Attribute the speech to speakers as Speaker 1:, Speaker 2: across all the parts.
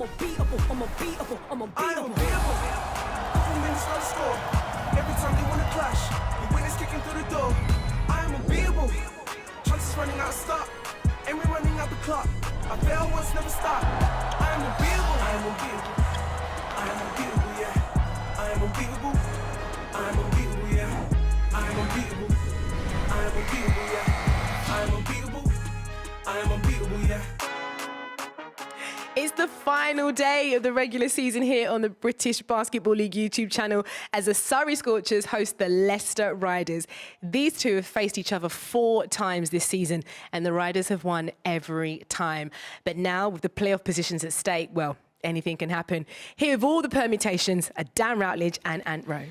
Speaker 1: unbeatable, I'm unbeatable, I'm
Speaker 2: I am
Speaker 1: unbeatable.
Speaker 2: unbeatable. Couple minutes on the score. Every time they wanna clash, the winners kicking through the door. I am unbeatable. Chances running out of stop, and we're running out the clock. I fail once, never stop. I am unbeatable. I am unbeatable. I am unbeatable, yeah. I am unbeatable. I am unbeatable, yeah. I am unbeatable. I am unbeatable, yeah. I am unbeatable. I am unbeatable, yeah.
Speaker 3: It's the final day of the regular season here on the British Basketball League YouTube channel as the Surrey Scorchers host the Leicester Riders. These two have faced each other 4 times this season and the Riders have won every time. But now with the playoff positions at stake, well, anything can happen. Here with all the permutations are Dan Routledge and Ant Rowe.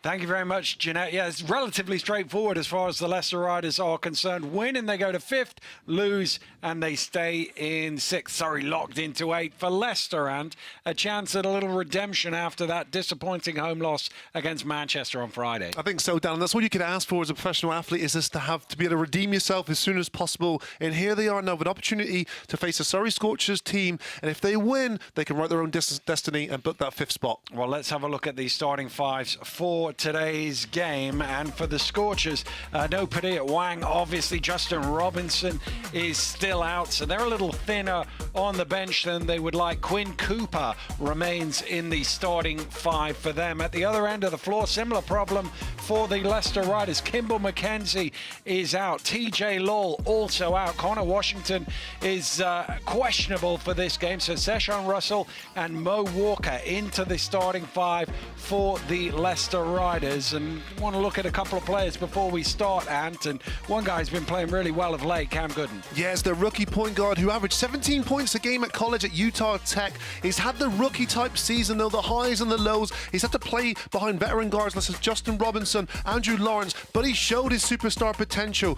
Speaker 4: Thank you very much, Jeanette. Yeah, it's relatively straightforward as far as the Leicester Riders are concerned. Win and they go to 5th, lose and they stay in 6th. Surrey locked into 8th for Leicester, and a chance at a little redemption after that disappointing home loss against Manchester on Friday.
Speaker 5: I think so, Dan. And that's all you can ask for as a professional athlete, is just to be able to redeem yourself as soon as possible. And here they are now with an opportunity to face a Surrey Scorchers team. And if they win, they can write their own destiny and book that 5th spot.
Speaker 4: Well, let's have a look at the starting 5s for today's game. And for the Scorchers, no Padilla Wang, obviously. Justin Robinson is still out, so they're a little thinner on the bench than they would like. Quinn Cooper remains in the starting 5 for them. At the other end of the floor, similar problem for the Leicester Riders. Kimball McKenzie is out. TJ Lowell also out. Connor Washington is questionable for this game, so Seshawn Russell and Mo Walker into the starting 5 for the Leicester Riders. And want to look at a couple of players before we start, Ant. And one guy's been playing really well of late, Cam Gooden.
Speaker 5: Yes, the rookie point guard who averaged 17 points a game at college at Utah Tech. He's had the rookie type season, though, the highs and the lows. He's had to play behind veteran guards such as Justin Robinson, Andrew Lawrence, but he showed his superstar potential.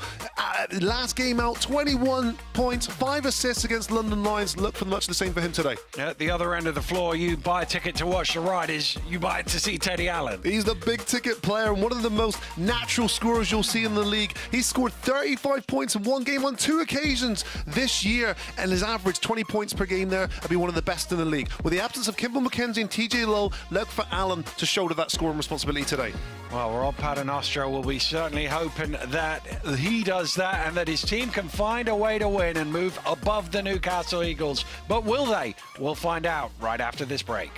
Speaker 5: Last game out, 21 points, 5 assists against London Lions. Look for much the same for him today.
Speaker 4: At the other end of the floor, you buy a ticket to watch the Riders, you buy it to see Teddy Allen.
Speaker 5: He's the big ticket player and one of the most natural scorers you'll see in the league. He's scored 35 points in one game on 2 occasions this year, and his average 20 points per game there will be one of the best in the league. With the absence of Kimball McKenzie and TJ Lowell, look for Allen to shoulder that scoring responsibility today.
Speaker 4: Well, Rob Paternoster will be certainly hoping that he does that and that his team can find a way to win and move above the Newcastle Eagles. But will they? We'll find out right after this break.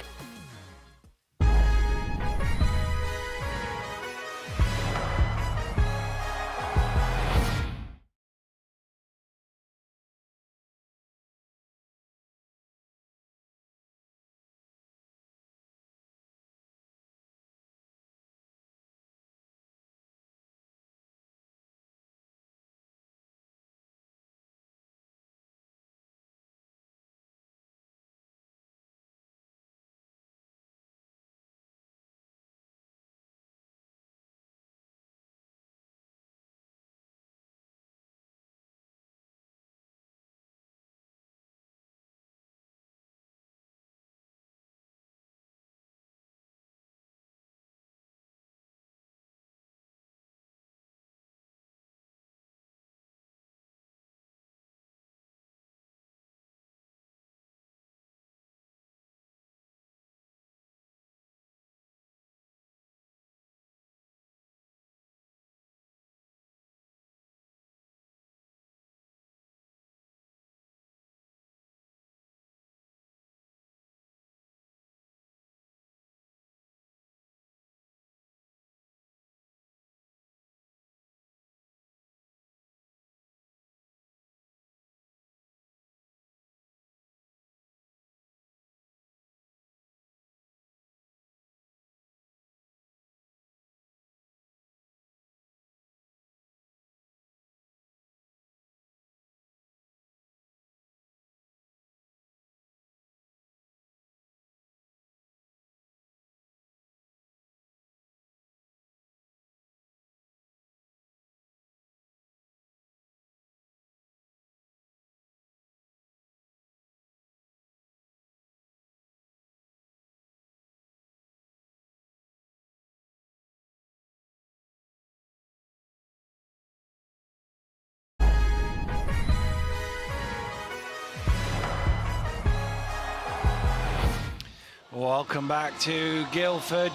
Speaker 4: Welcome back to Guildford.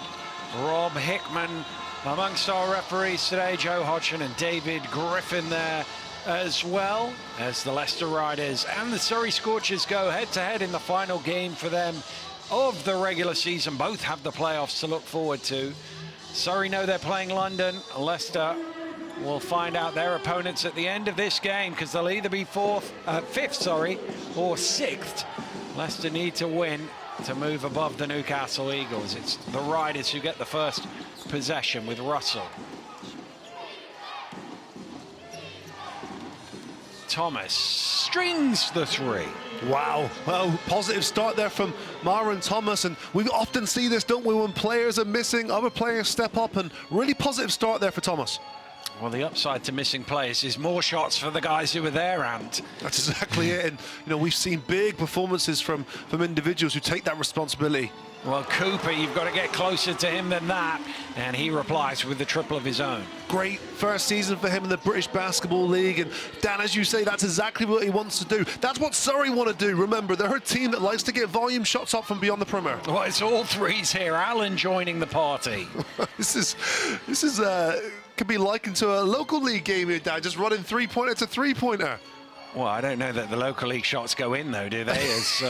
Speaker 4: Rob Hickman amongst our referees today. Joe Hodgson and David Griffin there as well, as the Leicester Riders and the Surrey Scorchers go head-to-head in the final game for them of the regular season. Both have the playoffs to look forward to. Surrey know they're playing London. Leicester will find out their opponents at the end of this game, because they'll either be fifth, or sixth. Leicester need to win to move above the Newcastle Eagles. It's the Riders who get the first possession with Russell. Thomas strings the three.
Speaker 5: Wow, well, positive start there from Myron Thomas, and we often see this, don't we, when players are missing, other players step up, and really positive start there for Thomas.
Speaker 4: Well, the upside to missing players is more shots for the guys who were there, and
Speaker 5: that's exactly it. And you know, we've seen big performances from individuals who take that responsibility.
Speaker 4: Well, Cooper, you've got to get closer to him than that, and he replies with the triple of his own.
Speaker 5: Great first season for him in the British Basketball League, and Dan, as you say, that's exactly what he wants to do. That's what Surrey want to do. Remember, they're a team that likes to get volume shots up from beyond the perimeter.
Speaker 4: Well, it's all threes here. Alan joining the party.
Speaker 5: This is could be likened to a local league game here, Dan, just running three-pointer to three-pointer.
Speaker 4: Well, I don't know that the local league shots go in, though, do they? As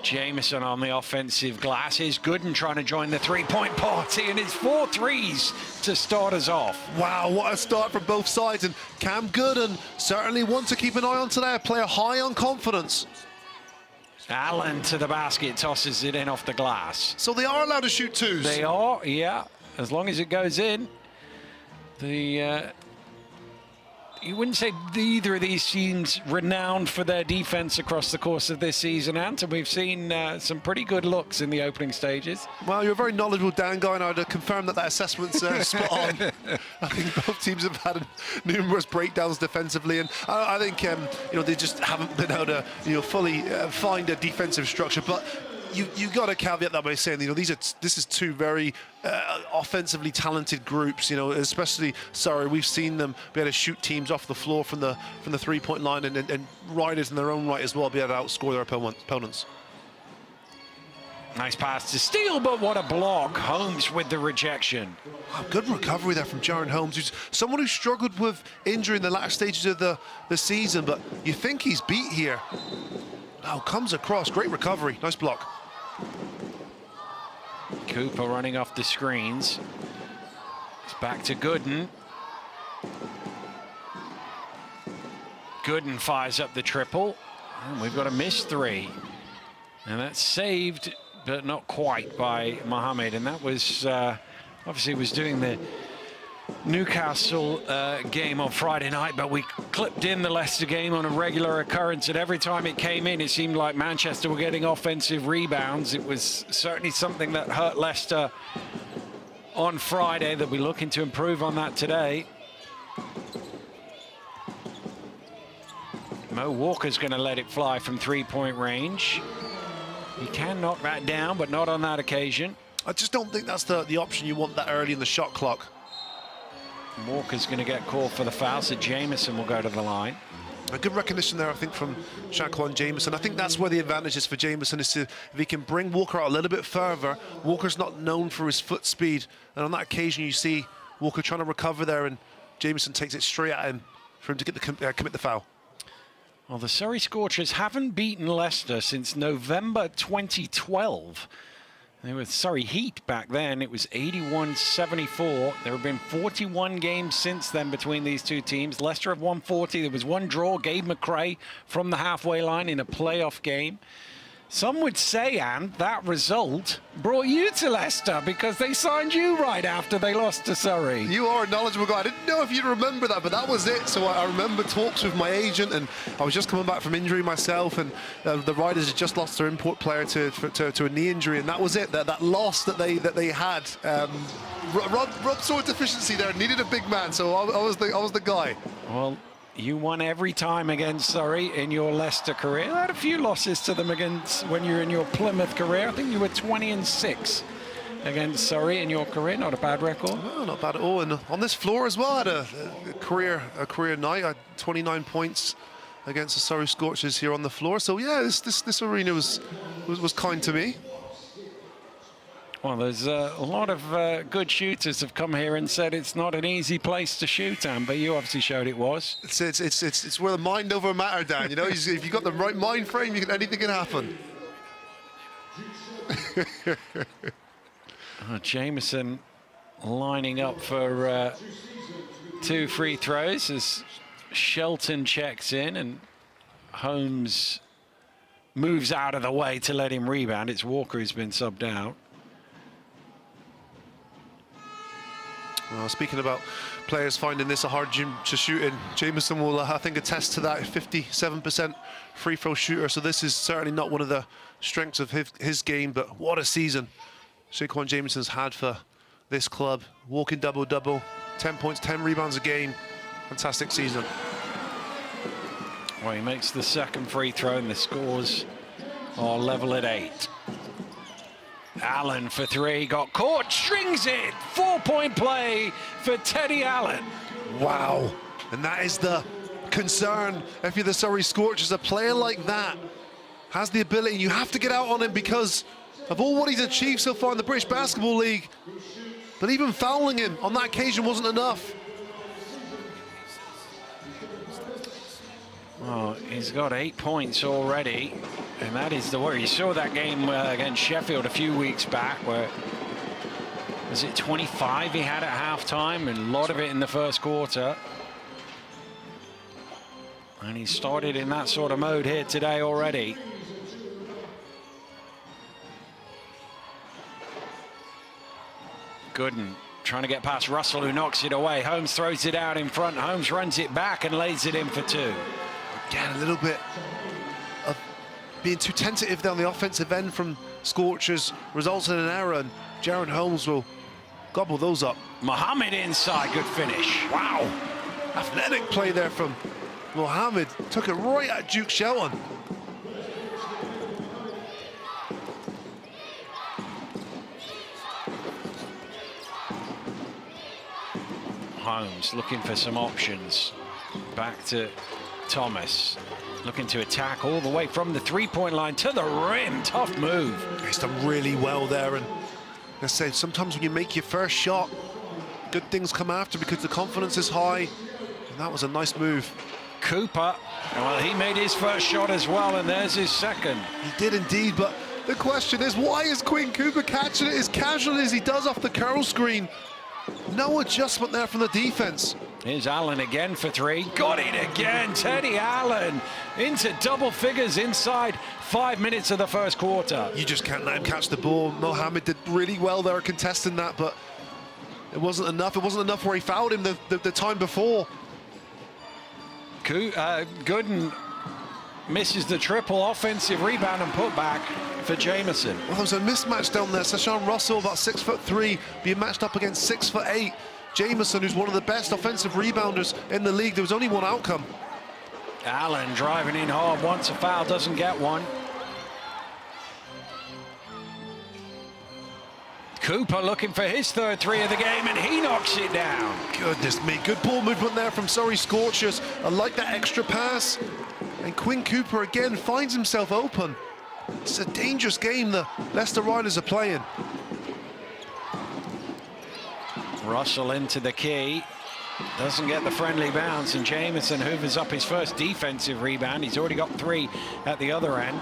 Speaker 4: Jameson on the offensive glass. Here's Gooden trying to join the three-point party, and it's 4 threes to start us off.
Speaker 5: Wow, what a start from both sides, and Cam Gooden certainly one to keep an eye on today, a player high on confidence.
Speaker 4: Allen to the basket, tosses it in off the glass.
Speaker 5: So they are allowed to shoot twos?
Speaker 4: They are, yeah, as long as it goes in. You wouldn't say either of these teams renowned for their defense across the course of this season, and we've seen some pretty good looks in the opening stages.
Speaker 5: Well, you're a very knowledgeable Dan guy, and I'd confirm that assessment's spot on. I think both teams have had numerous breakdowns defensively, and I think you know, they just haven't been able to fully find a defensive structure. But you got to caveat that by saying, you know, this is two very offensively talented groups, you know, especially Surrey. We've seen them be able to shoot teams off the floor from the three-point line, and Riders in their own right as well be able to outscore their opponents.
Speaker 4: Nice pass to Steele, but what a block. Holmes with the rejection.
Speaker 5: Wow, good recovery there from Jaron Holmes, who's someone who struggled with injury in the latter stages of the season, but you think he's beat here. Now comes across, great recovery, nice block.
Speaker 4: Cooper running off the screens. It's back to Gooden. Gooden fires up the triple. And we've got a missed three. And that's saved, but not quite, by Mohammed. And that was, obviously was doing the Newcastle game on Friday night, but we clipped in the Leicester game on a regular occurrence, and every time it came in, it seemed like Manchester were getting offensive rebounds. It was certainly something that hurt Leicester on Friday. They'll be looking to improve on that today. Mo Walker's going to let it fly from three-point range. He can knock that down, but not on that occasion.
Speaker 5: I just don't think that's the option you want that early in the shot clock.
Speaker 4: Walker's going to get called for the foul, so Jameson will go to the line.
Speaker 5: A good recognition there, I think, from Shaquan Jameson. I think that's where the advantage is for Jameson, is if he can bring Walker out a little bit further. Walker's not known for his foot speed, and on that occasion you see Walker trying to recover there, and Jameson takes it straight at him for him to get commit the foul.
Speaker 4: Well, the Surrey Scorchers haven't beaten Leicester since November 2012. They were Surrey Heat back then. It was 81-74. There have been 41 games since then between these two teams. Leicester have won 40. There was one draw. Gabe McRae from the halfway line in a playoff game. Some would say, Anne, that result brought you to Leicester because they signed you right after they lost to Surrey.
Speaker 5: You are a knowledgeable guy. I didn't know if you'd remember that, but that was it. So I remember talks with my agent, and I was just coming back from injury myself, and the Riders had just lost their import player to a knee injury, and that was it. That loss that they had. Rob saw a deficiency there, needed a big man, so I was the guy.
Speaker 4: Well, you won every time against Surrey in your Leicester career. I had a few losses to them against when you were in your Plymouth career. I think you were 20-6 against Surrey in your career. Not a bad record.
Speaker 5: No, not bad at all. And on this floor as well, I had a career night. I had 29 points against the Surrey Scorchers here on the floor. So yeah, this arena was was kind to me.
Speaker 4: Well, there's a lot of good shooters have come here and said it's not an easy place to shoot, Amber. You obviously showed it was.
Speaker 5: It's where the mind over matter, Dan. You know, if you've got the right mind frame, anything can happen.
Speaker 4: Jameson lining up for 2 free throws as Shelton checks in and Holmes moves out of the way to let him rebound. It's Walker who's been subbed out.
Speaker 5: Well, speaking about players finding this a hard gym to shoot in, Jameson will, I think, attest to that. 57% free throw shooter, so this is certainly not one of the strengths of his game, but what a season Shaquan Jameson's had for this club. Walking double-double, 10 points, 10 rebounds a game. Fantastic season.
Speaker 4: Well, he makes the second free throw and the scores are level at 8. Allen for 3, got caught, strings it. 4-point play for Teddy Allen.
Speaker 5: Wow. And that is the concern if you're the Surrey Scorchers. A player like that has the ability. You have to get out on him because of all what he's achieved so far in the British Basketball League. But even fouling him on that occasion wasn't enough.
Speaker 4: Well, he's got 8 points already, and that is the worry. You saw that game against Sheffield a few weeks back where, was it 25 he had at halftime, and a lot of it in the first quarter. And he started in that sort of mode here today already. Gooden trying to get past Russell, who knocks it away. Holmes throws it out in front. Holmes runs it back and lays it in for 2.
Speaker 5: Again, a little bit of being too tentative down the offensive end from Scorchers results in an error, and Jaron Holmes will gobble those up.
Speaker 4: Mohammed inside, good finish.
Speaker 5: Wow, athletic play there from Mohammed. Took it right at Duke Shelton.
Speaker 4: Holmes looking for some options. Back to Thomas, looking to attack all the way from the three-point line to the rim. Tough move.
Speaker 5: He's done really well there, and I say sometimes when you make your first shot, good things come after because the confidence is high, and that was a nice move.
Speaker 4: Cooper, well, he made his first shot as well, and there's his second.
Speaker 5: He did indeed, but the question is, why is Quinn Cooper catching it as casually as he does off the curl screen? No adjustment there from the defense.
Speaker 4: Here's Allen again for 3. Got it again. Teddy Allen into double figures inside 5 minutes of the first quarter.
Speaker 5: You just can't let him catch the ball. Mohammed did really well there contesting that, but it wasn't enough. It wasn't enough where he fouled him the time before.
Speaker 4: Gooden misses the triple offensive rebound and putback for Jameson.
Speaker 5: Well, there was a mismatch down there. Sashawn Russell, about 6'3", being matched up against 6'8". Jameson, who's one of the best offensive rebounders in the league. There was only one outcome.
Speaker 4: Allen driving in hard, wants a foul, doesn't get one. Cooper looking for his third 3 of the game, and he knocks it down.
Speaker 5: Goodness me, good ball movement there from Surrey Scorchers. I like that extra pass. And Quinn Cooper again finds himself open. It's a dangerous game the Leicester Riders are playing.
Speaker 4: Russell into the key, doesn't get the friendly bounce, and Jameson hoovers up his first defensive rebound. He's already got 3 at the other end.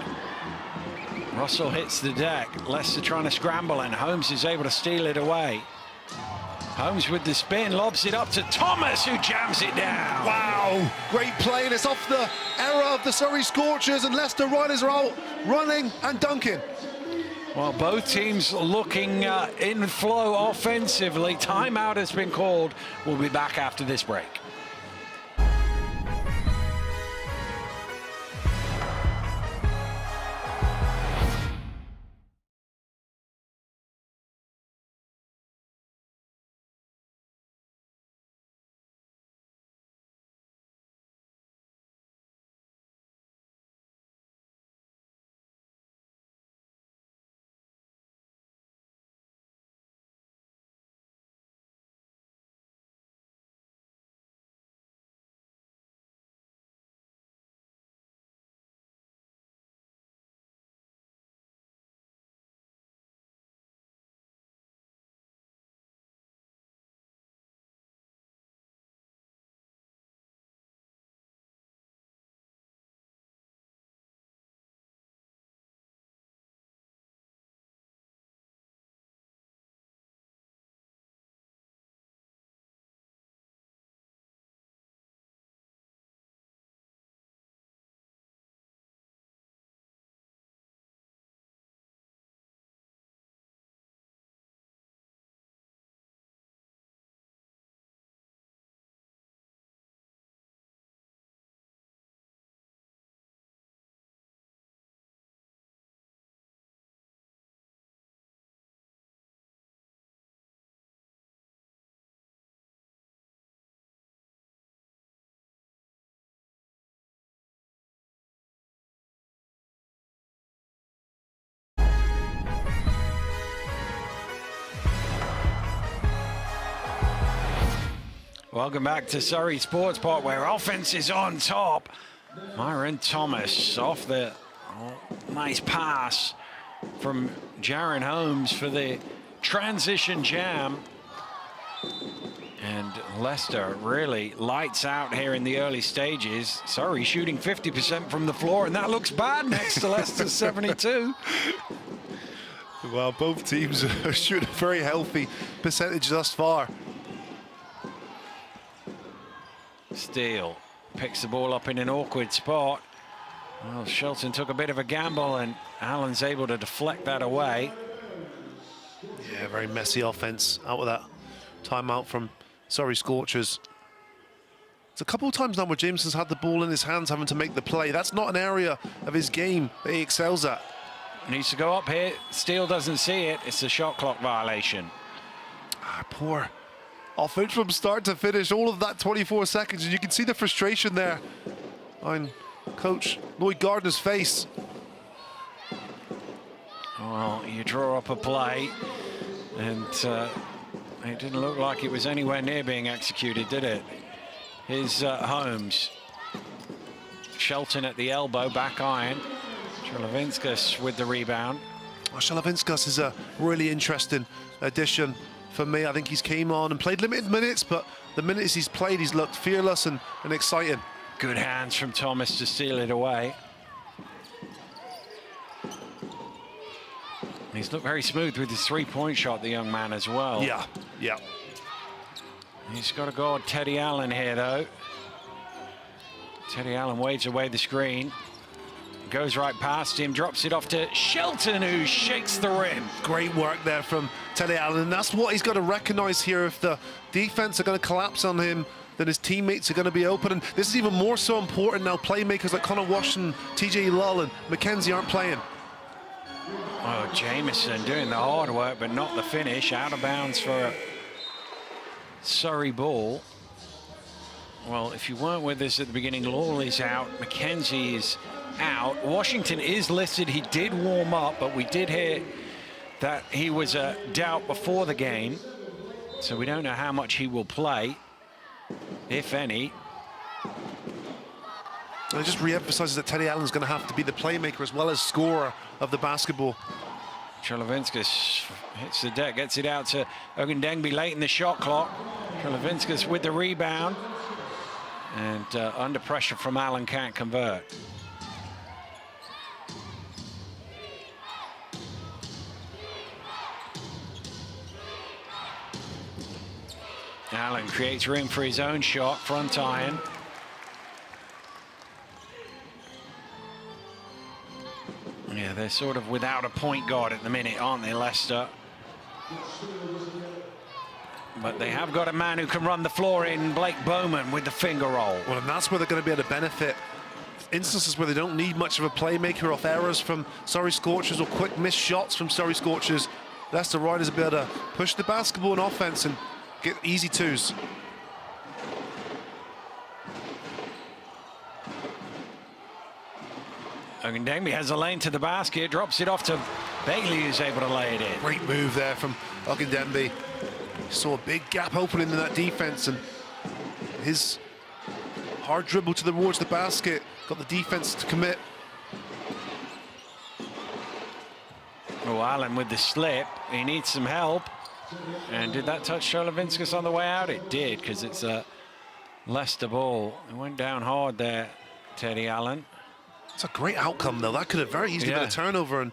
Speaker 4: Russell hits the deck. Leicester trying to scramble, and Holmes is able to steal it away. Holmes with the spin, lobs it up to Thomas, who jams it down.
Speaker 5: Wow, great play, and it's off the error of the Surrey Scorchers, and Leicester Riders are out running and dunking.
Speaker 4: Well, both teams looking in flow offensively. Timeout has been called. We'll be back after this break. Welcome back to Surrey Sports Park, where offense is on top. Myron Thomas off the nice pass from Jaron Holmes for the transition jam. And Leicester really lights out here in the early stages. Surrey shooting 50% from the floor, and that looks bad next to Leicester's 72.
Speaker 5: Well, both teams are shooting a very healthy percentage thus far.
Speaker 4: Steele picks the ball up in an awkward spot. Well, Shelton took a bit of a gamble, and Allen's able to deflect that away.
Speaker 5: Yeah, very messy offense out of that timeout from Surrey Scorchers. It's a couple of times now where Jameson's had the ball in his hands having to make the play. That's not an area of his game that he excels at.
Speaker 4: Needs to go up here. Steele doesn't see it. It's a shot clock violation.
Speaker 5: Poor offense from start to finish, all of that 24 seconds, and you can see the frustration there on Coach Lloyd Gardner's face.
Speaker 4: Well, you draw up a play, and it didn't look like it was anywhere near being executed, did it? Here's Holmes. Shelton at the elbow, back iron. Cholovinskas with the rebound.
Speaker 5: Well, Cholovinskas is a really interesting addition for me. I think he's came on and played limited minutes, but the minutes he's played, he's looked fearless and exciting.
Speaker 4: Good hands from Thomas to steal it away. He's looked very smooth with his three-point shot, the young man, as well.
Speaker 5: Yeah, yeah.
Speaker 4: He's got to guard Teddy Allen here, though. Teddy Allen waves away the screen. Goes right past him, drops it off to Shelton, who shakes the rim.
Speaker 5: Great work there from Teddy Allen, and that's what he's got to recognize here. If the defense are going to collapse on him, then his teammates are going to be open, and this is even more so important now. Playmakers like Connor Washington, TJ Lull, and McKenzie aren't playing.
Speaker 4: Oh, Jameson doing the hard work, but not the finish. Out of bounds for a Surrey ball. Well, if you weren't with us at the beginning, Lawley's out, McKenzie is out. Washington is listed. He did warm up, but we did hear that he was a doubt before the game, so we don't know how much he will play, if any.
Speaker 5: And it just re-emphasizes that Teddy Allen's going to have to be the playmaker as well as scorer of the basketball.
Speaker 4: Cholovinskas hits the deck, gets it out to Ogundengbe late in the shot clock. Cholovinskas with the rebound, and under pressure from Allen, can't convert. Allen creates room for his own shot, front iron. Yeah, they're sort of without a point guard at the minute, aren't they, Leicester? But they have got a man who can run the floor in Blake Bowman with the finger roll.
Speaker 5: Well, and that's where they're going to be able to benefit. Instances where they don't need much of a playmaker off errors from Surrey Scorchers or quick missed shots from Surrey Scorchers. Leicester Riders will be able to push the basketball in offense and get easy twos.
Speaker 4: Ogundengbe has a lane to the basket, drops it off to Bailey, who's able to lay it in.
Speaker 5: Great move there from Ogundengbe. Saw a big gap opening in that defense, and his hard dribble towards the basket got the defense to commit.
Speaker 4: Oh, Allen with the slip. He needs some help. And did that touch Cholovinskas on the way out? It did, because it's a Leicester ball. It went down hard there, Teddy Allen.
Speaker 5: It's a great outcome, though. That could have very easily been a turnover, and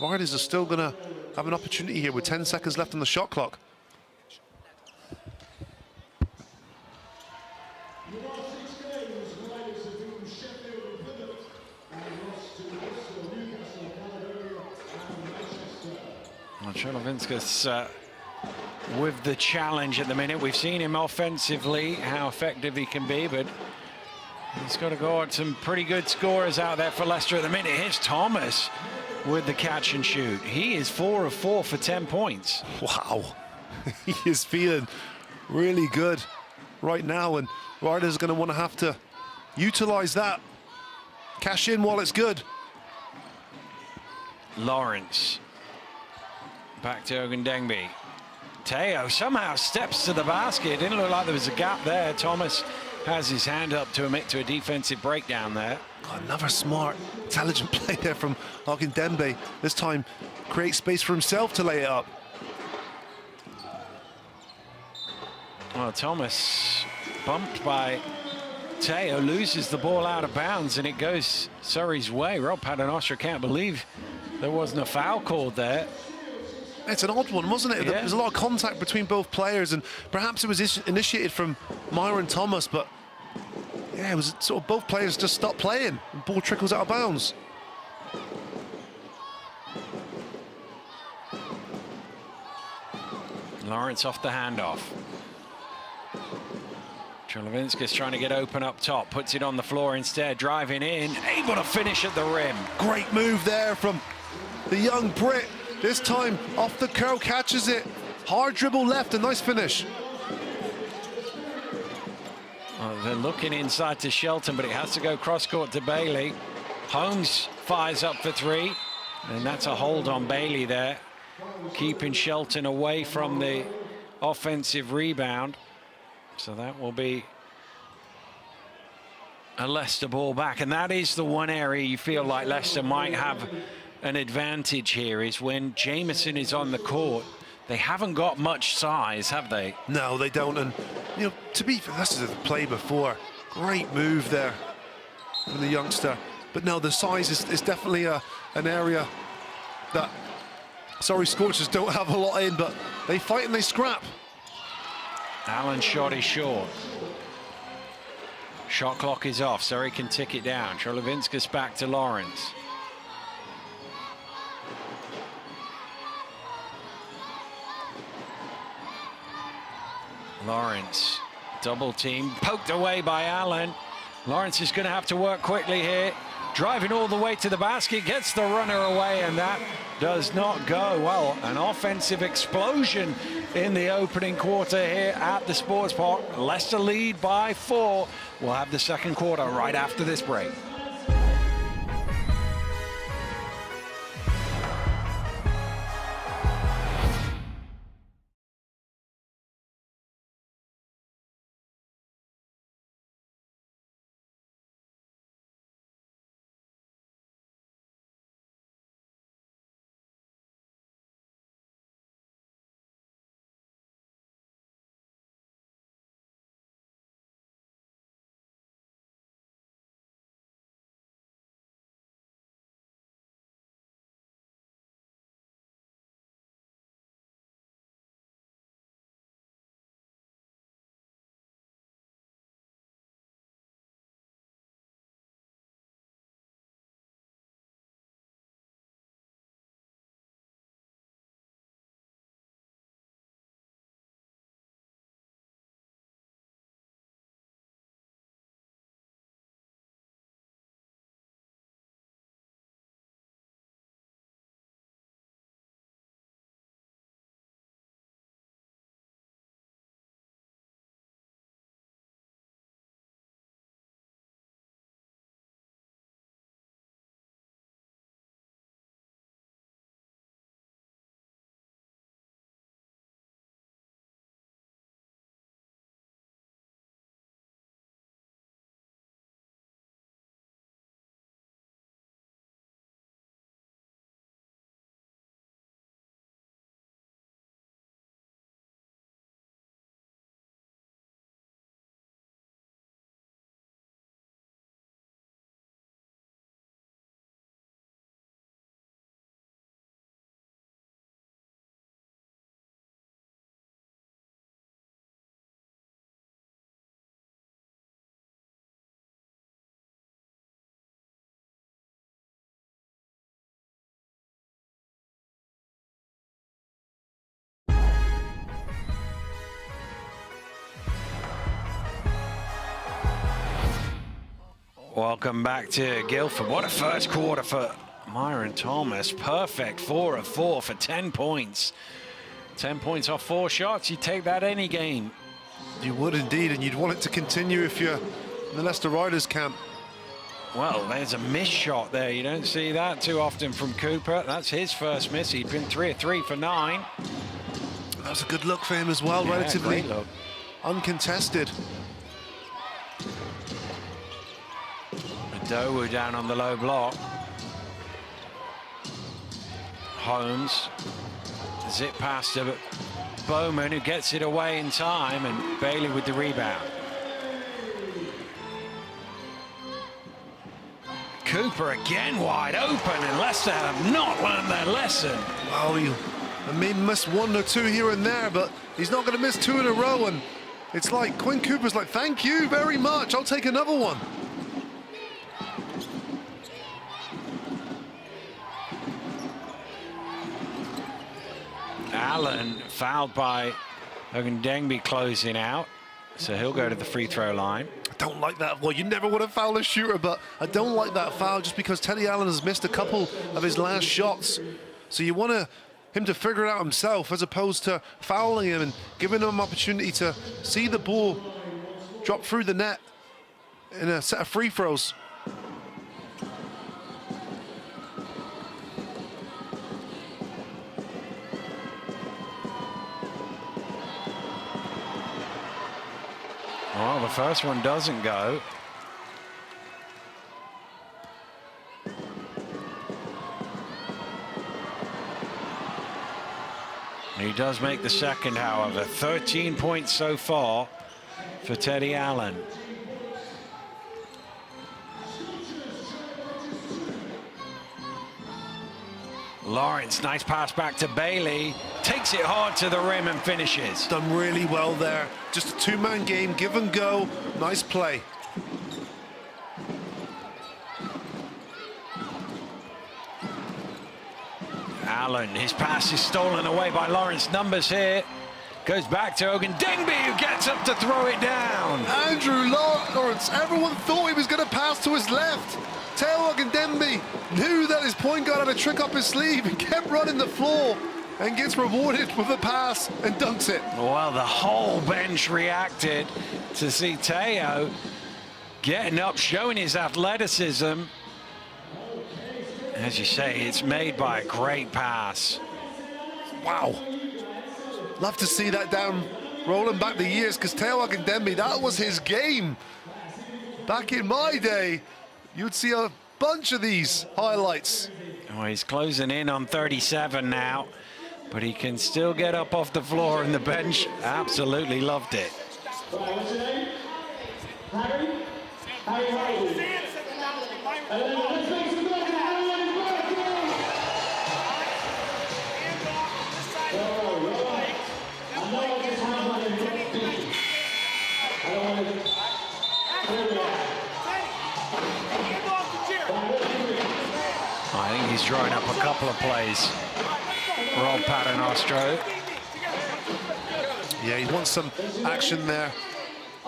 Speaker 5: Riders are still going to have an opportunity here with 10 seconds left on the shot clock.
Speaker 4: Well, Cholovinskas with the challenge at the minute. We've seen him offensively, how effective he can be, but he's got to guard some pretty good scorers out there for Leicester at the minute. Here's Thomas with the catch and shoot. He is 4 of 4 for 10 points.
Speaker 5: Wow. He is feeling really good right now, and Riders are going to want to have to utilize that. Cash in while it's good.
Speaker 4: Lawrence. Back to Ogundengbe. Teo somehow steps to the basket. It didn't look like there was a gap there. Thomas has his hand up to admit to a defensive breakdown there.
Speaker 5: God, another smart, intelligent play there from Dembe. This time, create space for himself to lay it up.
Speaker 4: Well, Thomas, bumped by Teo, loses the ball out of bounds, and it goes Surrey's way. Rob Paternoster can't believe there wasn't a foul called there.
Speaker 5: It's an odd one, wasn't it?
Speaker 4: Yeah.
Speaker 5: There was a lot of contact between both players, and perhaps it was initiated from Myron Thomas, but yeah, it was sort of both players just stopped playing. The ball trickles out of bounds.
Speaker 4: Lawrence off the handoff. Cholovinskis trying to get open up top, puts it on the floor instead, driving in, able to finish at the rim.
Speaker 5: Great move there from the young Brit. This time off the curl, catches it. Hard dribble left, a nice finish.
Speaker 4: Well, they're looking inside to Shelton, but it has to go cross-court to Bailey. Holmes fires up for three, and that's a hold on Bailey there, keeping Shelton away from the offensive rebound. So that will be a Leicester ball back, and that is the one area you feel like Leicester might have an advantage here, is when Jameson is on the court. They haven't got much size, have they?
Speaker 5: No, they don't. And you know, to be fair, this is a play before. Great move there from the youngster. But no, the size is definitely an area that Surrey Scorchers don't have a lot in, but they fight and they scrap.
Speaker 4: Allen's shot is short. Shot clock is off. Surrey can tick it down. Cholovinskis back to Lawrence. Lawrence, double team, poked away by Allen. Lawrence is going to have to work quickly here. Driving all the way to the basket, gets the runner away, and that does not go well. An offensive explosion in the opening quarter here at the Sports Park. Leicester lead by 4. We'll have the second quarter right after this break. Welcome back to Guildford. What a first quarter for Myron Thomas. Perfect 4 of 4 for 10 points. 10 points off 4 shots. You take that any game.
Speaker 5: You would indeed, and you'd want it to continue if you're in the Leicester Riders camp.
Speaker 4: Well, there's a missed shot there. You don't see that too often from Cooper. That's his first miss. He'd been 3 of 3 for 9.
Speaker 5: That was a good look for him as well,
Speaker 4: Yeah,
Speaker 5: relatively
Speaker 4: great look.
Speaker 5: uncontested.
Speaker 4: Adowu down on the low block. Holmes, zip past to Bowman, who gets it away in time, and Bailey with the rebound. Cooper again wide open, and Leicester have not learned their lesson.
Speaker 5: Well, he may miss one or two here and there, but he's not going to miss two in a row. And it's like Quinn Cooper's like, thank you very much. I'll take another one.
Speaker 4: Allen fouled by Ogundengbe closing out, so he'll go to the free throw line.
Speaker 5: I don't like that. Well, you never want to foul a shooter, but I don't like that foul just because Teddy Allen has missed a couple of his last shots. So you want him to figure it out himself as opposed to fouling him and giving him an opportunity to see the ball drop through the net in a set of free throws.
Speaker 4: Well, the first one doesn't go. He does make the second, however. 13 points so far for Teddy Allen. Lawrence, nice pass back to Bailey. Takes it hard to the rim and finishes.
Speaker 5: Done really well there. Just a two-man game, give and go. Nice play.
Speaker 4: Allen, his pass is stolen away by Lawrence. Numbers here. Goes back to Ogundengbe, who gets up to throw it down.
Speaker 5: Andrew Lawrence, everyone thought he was going to pass to his left. Teo Ogundengbe knew that his point guard had a trick up his sleeve and kept running the floor and gets rewarded with a pass and dunks it.
Speaker 4: Well, the whole bench reacted to see Teo getting up, showing his athleticism. As you say, it's made by a great pass.
Speaker 5: Wow. Love to see that down, rolling back the years, because Teo Ogundengbe, that was his game. Back in my day, you'd see a bunch of these highlights.
Speaker 4: Well, he's closing in on 37 now, but he can still get up off the floor, and the bench absolutely loved it. I think he's drawing up a couple of plays. Rob Paternostro.
Speaker 5: Yeah, he wants some action there.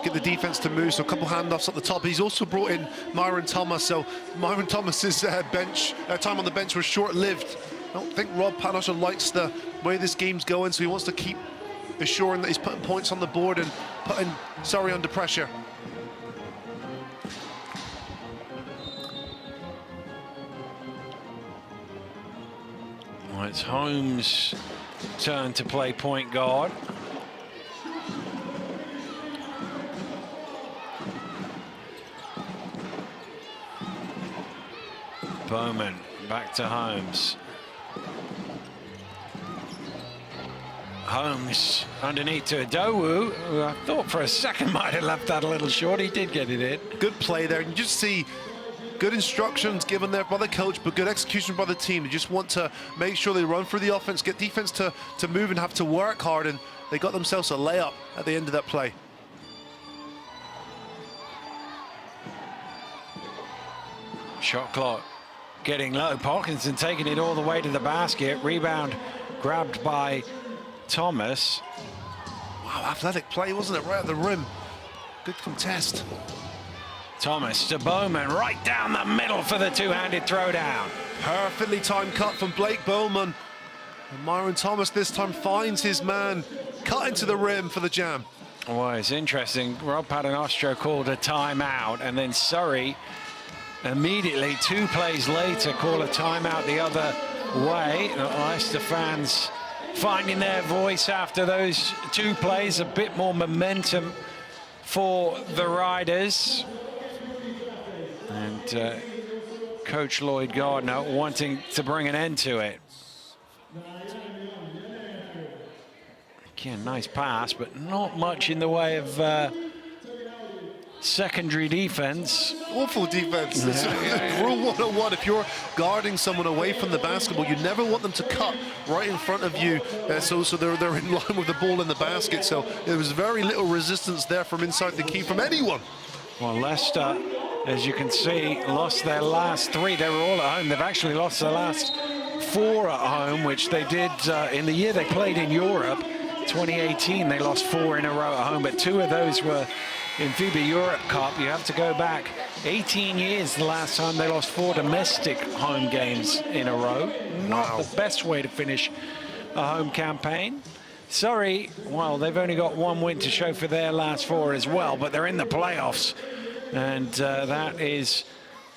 Speaker 5: Get the defense to move, so a couple handoffs at the top. He's also brought in Myron Thomas, so Myron Thomas's time on the bench was short-lived. I don't think Rob Paternostro likes the way this game's going, so he wants to keep assuring that he's putting points on the board and putting Surrey under pressure.
Speaker 4: Well, it's Holmes' turn to play point guard. Bowman back to Holmes. Holmes underneath to Adowu, who I thought for a second might have left that a little short. He did get it in.
Speaker 5: Good play there. You just see good instructions given there by the coach, but good execution by the team. They just want to make sure they run through the offense, get defense to move and have to work hard, and they got themselves a layup at the end of that play.
Speaker 4: Shot clock getting low. Parkinson taking it all the way to the basket. Rebound grabbed by Thomas.
Speaker 5: Wow, athletic play, wasn't it? Right at the rim. Good contest.
Speaker 4: Thomas to Bowman, right down the middle for the two-handed throwdown.
Speaker 5: Perfectly timed cut from Blake Bowman. And Myron Thomas this time finds his man, cut into the rim for the jam.
Speaker 4: Well, it's interesting. Rob Paternostro called a timeout, and then Surrey immediately, 2 plays later, call a timeout the other way. Leicester fans finding their voice after those two plays, a bit more momentum for the Riders. And Coach Lloyd Gardner wanting to bring an end to it. Again, nice pass, but not much in the way of secondary defense.
Speaker 5: Awful defense. Rule 101, if you're guarding someone away from the basketball, you never want them to cut right in front of you, so they're in line with the ball in the basket. So there was very little resistance there from inside the key from anyone.
Speaker 4: Well, Leicester, as you can see, lost their last three. They were all at home. They've actually lost their last four at home, which they did in the year they played in Europe. 2018, they lost 4 in a row at home, but 2 of those were in FIBA Europe Cup. You have to go back 18 years the last time they lost 4 domestic home games in a row. Not the best way to finish a home campaign. Surrey, well, they've only got 1 win to show for their last 4 as well, but they're in the playoffs, and that is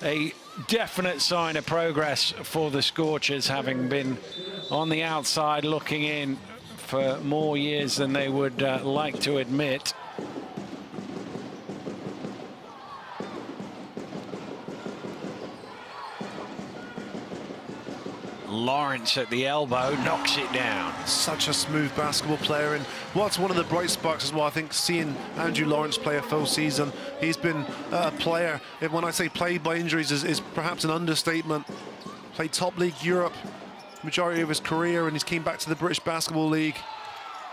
Speaker 4: a definite sign of progress for the Scorchers, having been on the outside looking in for more years than they would like to admit. Lawrence at the elbow knocks it down.
Speaker 5: Such a smooth basketball player, and what's one of the bright sparks as well, I think, seeing Andrew Lawrence play a full season. He's been a player, when I say played by injuries is perhaps an understatement. Played top league Europe majority of his career, and he's came back to the British Basketball League.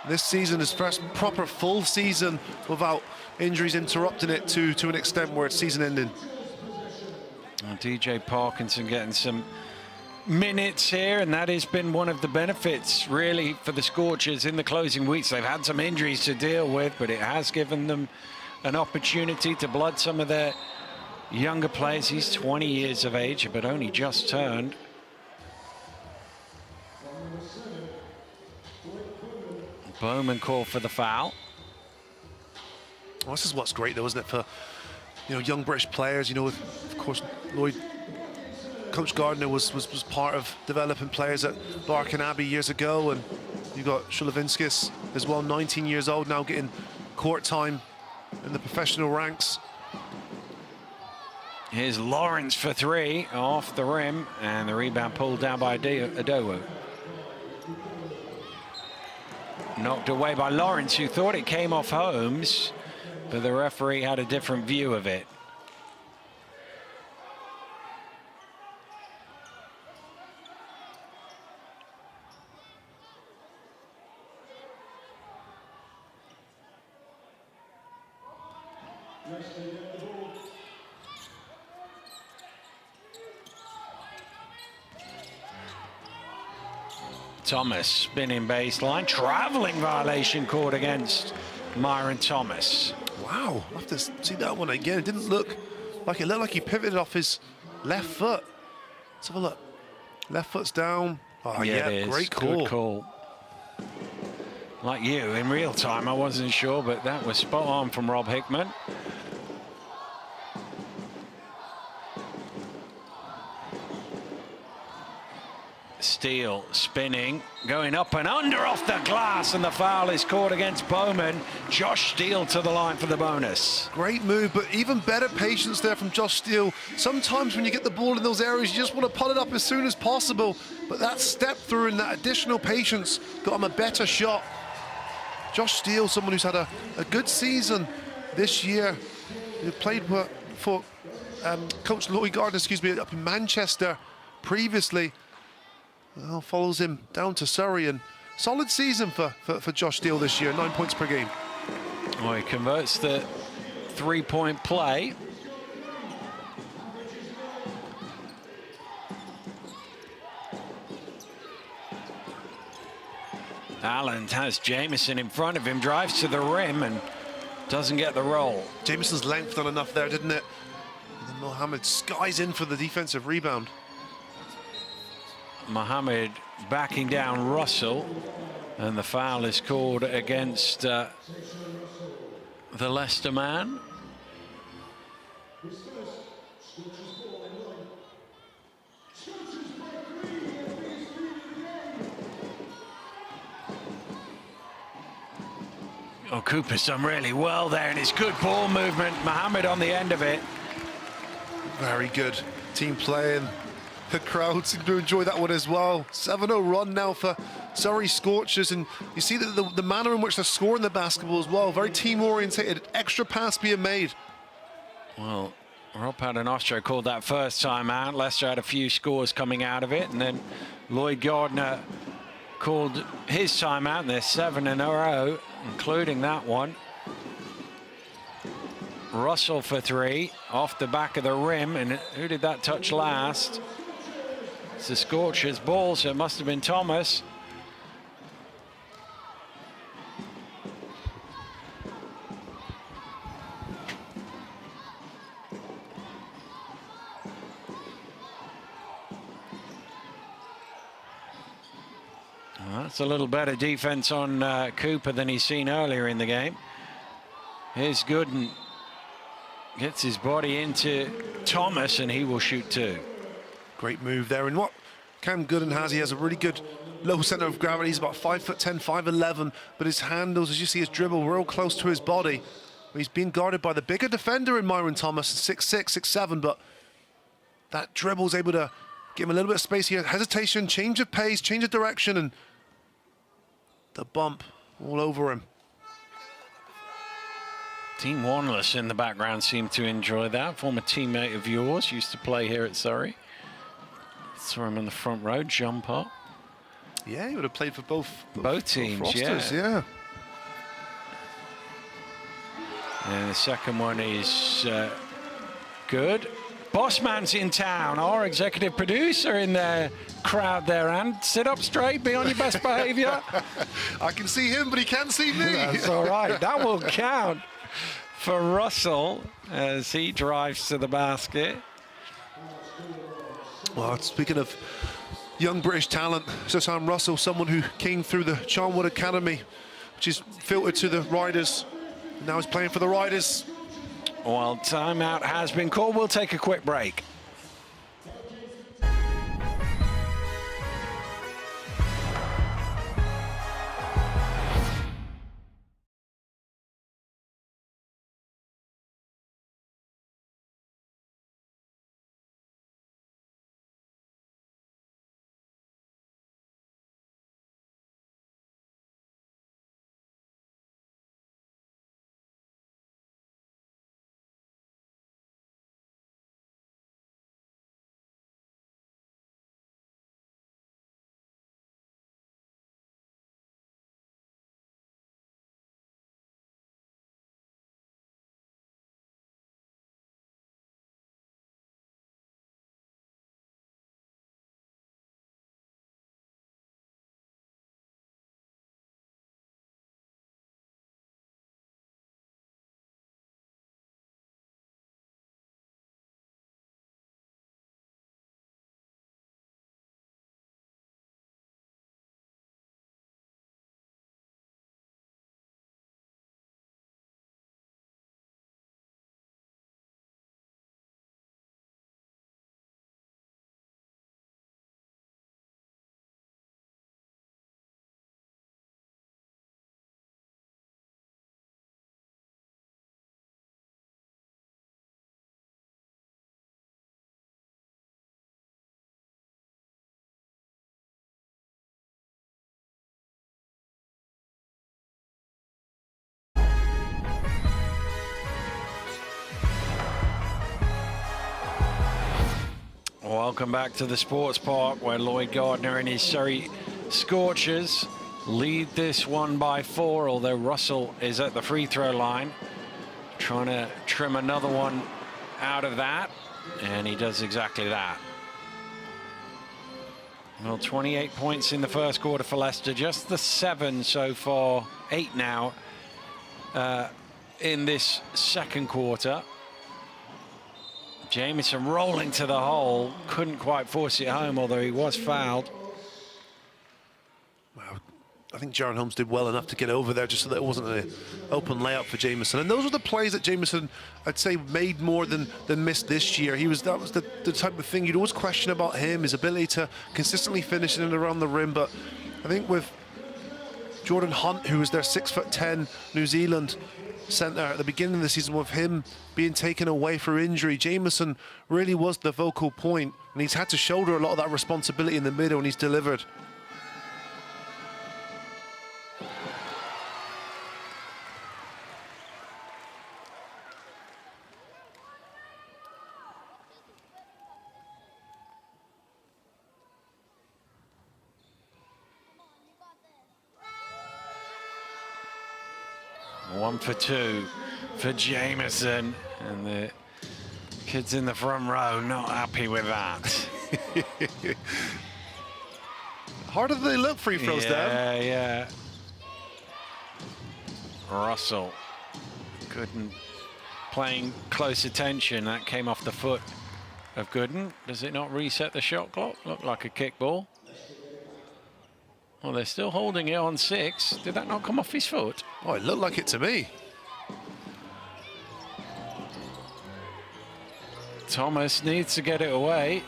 Speaker 5: This season, his first proper full season without injuries interrupting it to an extent where it's season ending.
Speaker 4: DJ Parkinson getting some minutes here, and that has been one of the benefits really for the Scorchers in the closing weeks. They've had some injuries to deal with, but it has given them an opportunity to blood some of their younger players. He's 20 years of age, but only just turned. Bowman called for the foul.
Speaker 5: Well, this is what's great though, isn't it, for young British players. Of course, Coach Gardner was part of developing players at Barking Abbey years ago, and you got Shulavinskis as well, 19 years old now, getting court time in the professional ranks.
Speaker 4: Here's Lawrence for 3 off the rim, and the rebound pulled down by Adowo. Knocked away by Lawrence, who thought it came off Holmes, but the referee had a different view of it. Thomas spinning baseline, traveling violation called against Myron Thomas.
Speaker 5: Wow, I'll have to see that one again. It didn't look like it looked like he pivoted off his left foot. Let's have a look. Left foot's down. Oh yeah, great call.
Speaker 4: Good call. Like you, in real time, I wasn't sure, but that was spot on from Rob Hickman. Steele spinning, going up and under off the glass, and the foul is called against Bowman. Josh Steele to the line for the bonus.
Speaker 5: Great move, but even better patience there from Josh Steele. Sometimes when you get the ball in those areas, you just want to pull it up as soon as possible, but that step through and that additional patience got him a better shot. Josh Steele, someone who's had a good season this year. He played for Coach Lloyd Gardner, up in Manchester previously. Well, follows him down to Surrey, and solid season for Josh Steele this year, 9 points per game.
Speaker 4: Well, he converts the three-point play. Allen has Jamieson in front of him, drives to the rim and doesn't get the roll.
Speaker 5: Jamieson's length done enough there, didn't it? And then Mohammed skies in for the defensive rebound.
Speaker 4: Mohammed backing down Russell, and the foul is called against the Leicester man. Oh, Cooper's done really well there, and it's good ball movement. Mohammed on the end of it.
Speaker 5: Very good team play, and the crowd seem to enjoy that one as well. 7-0 run now for Surrey Scorchers, and you see the manner in which they're scoring the basketball as well. Very team-orientated, extra pass being made.
Speaker 4: Well, Rob Paternoster called that first time out. Leicester had a few scores coming out of it, and then Lloyd Gardner called his timeout, and they're 7 in a row, including that one. Russell for 3 off the back of the rim, and who did that touch last? It's the Scorchers' ball, so it must have been Thomas. Well, that's a little better defense on Cooper than he's seen earlier in the game. Here's Gooden. Gets his body into Thomas, and he will shoot 2.
Speaker 5: Great move there. And what Cam Gooden has, he has a really good low center of gravity. He's about 5'10", 5'11", but his handles, as you see, his dribble real close to his body. He's being guarded by the bigger defender in Myron Thomas, 6'6", 6'7", but that dribble is able to give him a little bit of space here. Hesitation, change of pace, change of direction, and the bump all over him.
Speaker 4: Dean Wanless in the background seemed to enjoy that. Former teammate of yours, used to play here at Surrey. Saw him in the front row, jump up.
Speaker 5: Yeah, he would have played for both
Speaker 4: teams,
Speaker 5: rosters,
Speaker 4: yeah. And the second one is good. Bossman's in town, our executive producer in the crowd there, and sit up straight, be on your best behavior.
Speaker 5: I can see him, but he can't see me.
Speaker 4: That's all right, that will count for Russell as he drives to the basket.
Speaker 5: Well, speaking of young British talent, Susan Russell, someone who came through the Charnwood Academy, which is filtered to the Riders. Now he's playing for the Riders.
Speaker 4: Well, timeout has been called. We'll take a quick break. Welcome back to the Sports Park, where Lloyd Gardner and his Surrey Scorchers lead this one by 4, although Russell is at the free throw line trying to trim another one out of that, and he does exactly that. Well, 28 points in the first quarter for Leicester, just the 7 so far, 8 now in this second quarter. Jamieson rolling to the hole, couldn't quite force it home, although he was fouled.
Speaker 5: Wow. I think Jaron Holmes did well enough to get over there just so that it wasn't an open layup for Jamieson. And those were the plays that Jamieson, I'd say, made more than missed this year. That was the type of thing you'd always question about him, his ability to consistently finish in and around the rim. But I think with Jordan Hunt, who was their 6'10" New Zealand centre at the beginning of the season, with him being taken away for injury. Jameson really was the focal point, and he's had to shoulder a lot of that responsibility in the middle, and he's delivered.
Speaker 4: One for two for Jameson, and the kids in the front row not happy with that.
Speaker 5: Harder than they look, free throws down.
Speaker 4: Yeah. Russell Gooden playing close attention. That came off the foot of Gooden. Does it not reset the shot clock? Looked like a kick ball. Well, they're still holding it on 6. Did that not come off his foot?
Speaker 5: Oh, it looked like it to me.
Speaker 4: Thomas needs to get it away.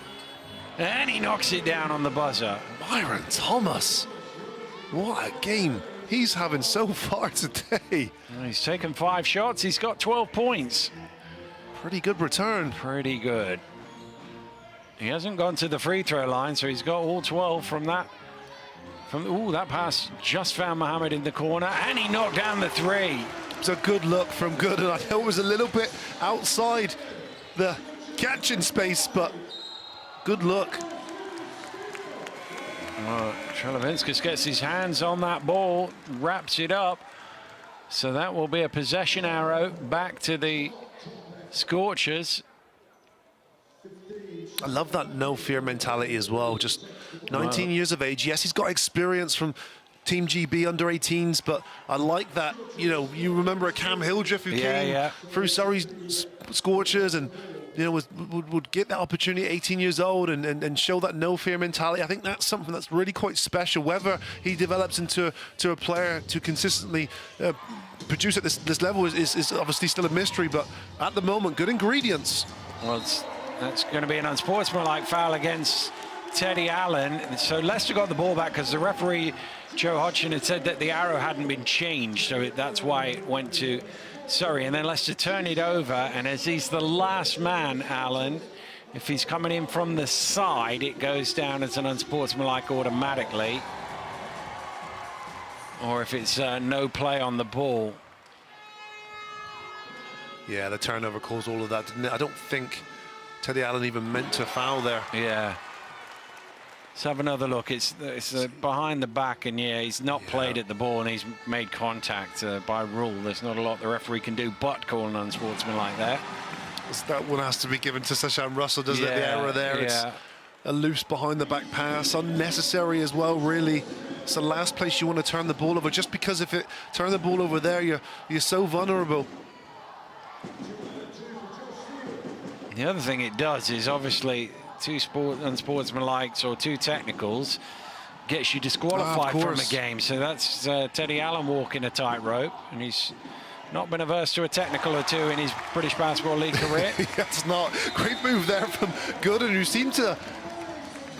Speaker 4: And he knocks it down on the buzzer.
Speaker 5: Myron Thomas. What a game he's having so far today.
Speaker 4: He's taken 5 shots. He's got 12 points.
Speaker 5: Pretty good return.
Speaker 4: Pretty good. He hasn't gone to the free throw line, so he's got all 12 from that. That pass just found Mohammed in the corner, and he knocked down the 3.
Speaker 5: It's a good look from Gooden. I know it was a little bit outside the catching space, but good look.
Speaker 4: Trelevinskas gets his hands on that ball, wraps it up. So that will be a possession arrow back to the Scorchers.
Speaker 5: I love that no fear mentality as well. Just 19 years of age. Yes, he's got experience from Team GB under 18s, but I like that. You know, you remember a Cam Hildreth who came through Surrey Scorchers and, you know, would get that opportunity at 18 years old and show that no fear mentality. I think that's something that's really quite special. Whether he develops into a player to consistently produce at this level is obviously still a mystery, but at the moment, good ingredients.
Speaker 4: Well, that's going to be an unsportsmanlike foul against Teddy Allen. So Leicester got the ball back because the referee, Joe Hodgson, had said that the arrow hadn't been changed, so that's why it went to Surrey. And then Leicester turned it over, and as he's the last man, Allen, if he's coming in from the side, it goes down as an unsportsmanlike automatically. Or if it's no play on the ball.
Speaker 5: Yeah, the turnover caused all of that, didn't it? I don't think Teddy Allen even meant to foul there.
Speaker 4: Yeah. Let's have another look. It's behind the back, and yeah, he's not played at the ball, and he's made contact by rule. There's not a lot the referee can do but call an unsportsmanlike there.
Speaker 5: That one has to be given to Sashan Russell, doesn't it? The error there. It's a loose behind the back pass, unnecessary as well, really. It's the last place you want to turn the ball over, just because if it turn the ball over there, you're so vulnerable.
Speaker 4: The other thing it does is obviously two unsportsmanlikes or 2 technicals gets you disqualified from a game. So that's Teddy Allen walking a tightrope, and he's not been averse to a technical or 2 in his British Basketball League career.
Speaker 5: That's not great move there from Gooden, who seemed to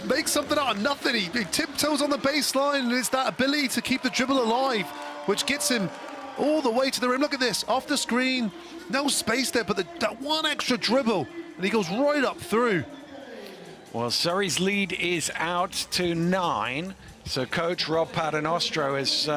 Speaker 5: make something out of nothing. He tiptoes on the baseline, and it's that ability to keep the dribble alive, which gets him all the way to the rim. Look at this, off the screen, no space there, but that one extra dribble, and he goes right up through.
Speaker 4: Well, Surrey's lead is out to 9. So coach Rob Paternostro has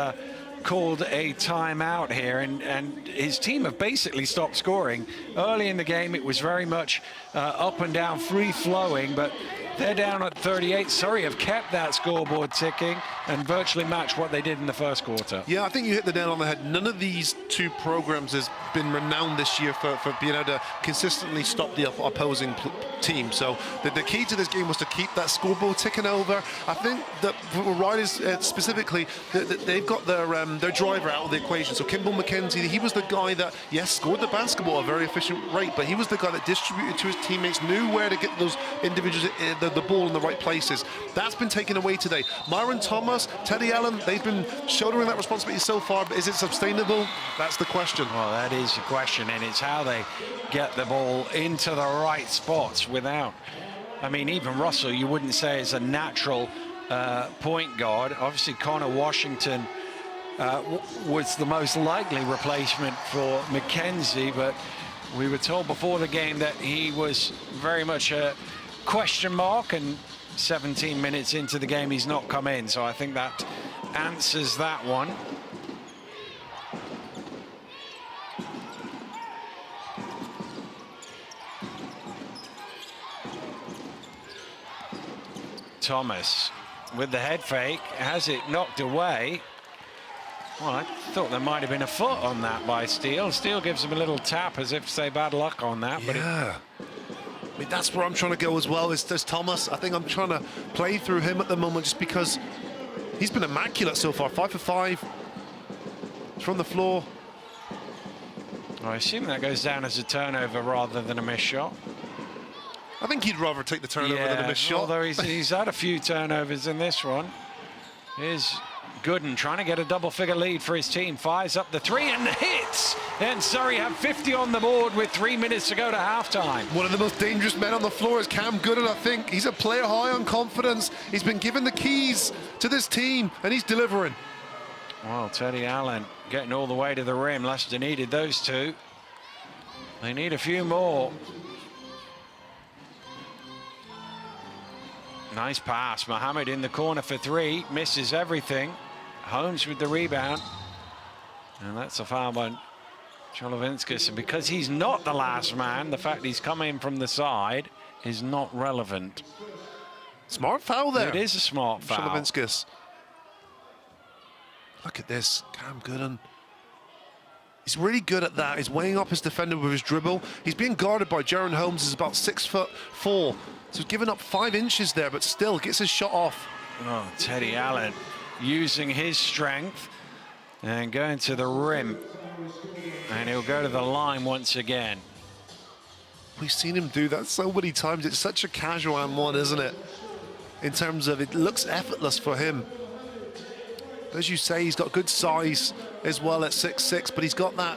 Speaker 4: called a timeout here, and his team have basically stopped scoring. Early in the game, it was very much up and down, free-flowing, but they're down at 38. Surrey have kept that scoreboard ticking and virtually matched what they did in the first quarter.
Speaker 5: Yeah, I think you hit the nail on the head. None of these 2 programs has been renowned this year for being able to consistently stop the opposing team. So the key to this game was to keep that scoreboard ticking over. I think that for Riders specifically, they've got their driver out of the equation. So Kimball McKenzie, he was the guy that, yes, scored the basketball at a very efficient rate, but he was the guy that distributed to his teammates, knew where to get those individuals the ball in the right places. That's been taken away today. Myron Thomas, Teddy Allen, they've been shouldering that responsibility so far, but is it sustainable? That's the question.
Speaker 4: Well, that is the question, and it's how they get the ball into the right spots without, I mean, even Russell, you wouldn't say is a natural point guard. Obviously, Connor Washington was the most likely replacement for Mackenzie, but we were told before the game that he was very much a question mark, and 17 minutes into the game he's not come in, so I think that answers that one. Thomas with the head fake, has it knocked away. Well, I thought there might have been a foot on that by Steele. Steele gives him a little tap as if to say bad luck on that. But
Speaker 5: yeah. I mean, that's where I'm trying to go as well, is there's Thomas. I think I'm trying to play through him at the moment just because he's been immaculate so far. 5 for 5 from the floor.
Speaker 4: I assume that goes down as a turnover rather than a missed shot.
Speaker 5: I think he'd rather take the turnover than a missed shot.
Speaker 4: Although he's had a few turnovers in this one. Here's Gooden trying to get a double-figure lead for his team. Fires up the three and hits. And Surrey have 50 on the board with 3 minutes to go to halftime.
Speaker 5: One of the most dangerous men on the floor is Cam Gooden, I think. He's a player high on confidence. He's been given the keys to this team, and he's delivering.
Speaker 4: Well, Teddy Allen getting all the way to the rim. Leicester needed those two. They need a few more. Nice pass. Mohammed in the corner for three. Misses everything. Holmes with the rebound. And that's a foul by Cholovinskis. And because he's not the last man, the fact he's come in from the side is not relevant.
Speaker 5: Smart foul there.
Speaker 4: It is a smart foul.
Speaker 5: Cholovinskis. Look at this. Cam Gooden. He's really good at that. He's weighing up his defender with his dribble. He's being guarded by Jaron Holmes, who's about 6'4". So he's given up 5 inches there, but still gets his shot off.
Speaker 4: Oh, Teddy Allen using his strength and going to the rim. And he'll go to the line once again.
Speaker 5: We've seen him do that so many times. It's such a casual and one, isn't it? In terms of it looks effortless for him. As you say, he's got good size as well at 6'6", but he's got that,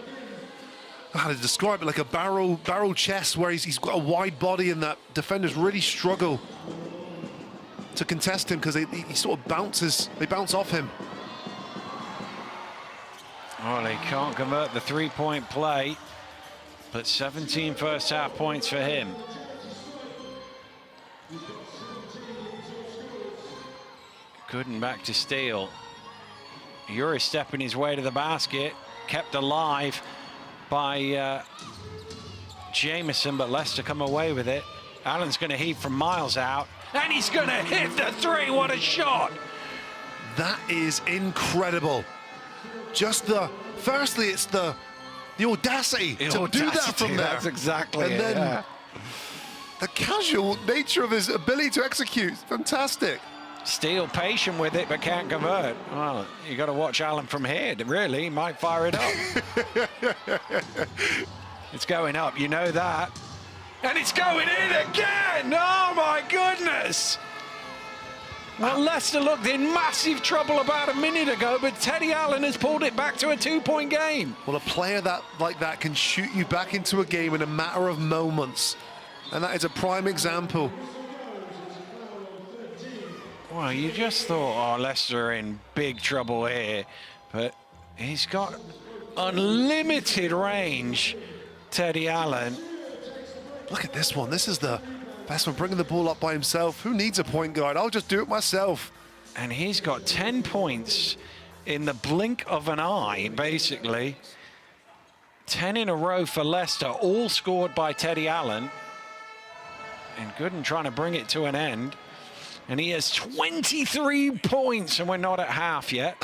Speaker 5: how to describe it, like a barrel chest where he's got a wide body, and that defenders really struggle to contest him because he sort of bounces, they bounce off him.
Speaker 4: Well, he can't convert the three-point play, but 17 first half points for him. Gooden back to Steele. Uri stepping his way to the basket, kept alive by Jameson, but Leicester come away with it. Allen's going to heave from miles out, and he's going to hit the three. What a shot!
Speaker 5: That is incredible. Just firstly, it's the audacity to do that from there.
Speaker 4: That's exactly
Speaker 5: and
Speaker 4: it.
Speaker 5: And then
Speaker 4: yeah.
Speaker 5: the casual nature of his ability to execute, fantastic.
Speaker 4: Steele patient with it, but can't convert. Well, you got to watch Allen from here. Really, he might fire it up. It's going up, you know that. And it's going in again! Oh my goodness! Well, Leicester looked in massive trouble about a minute ago, but Teddy Allen has pulled it back to a 2-point game.
Speaker 5: Well, a player like that can shoot you back into a game in a matter of moments. And that is a prime example.
Speaker 4: Well, you just thought, oh, Leicester are in big trouble here, but he's got unlimited range, Teddy Allen.
Speaker 5: Look at this one. This is the best one, bringing the ball up by himself. Who needs a point guard? I'll just do it myself.
Speaker 4: And he's got 10 points in the blink of an eye, basically. 10 in a row for Leicester, all scored by Teddy Allen. And Gooden trying to bring it to an end. And he has 23 points, and we're not at half yet.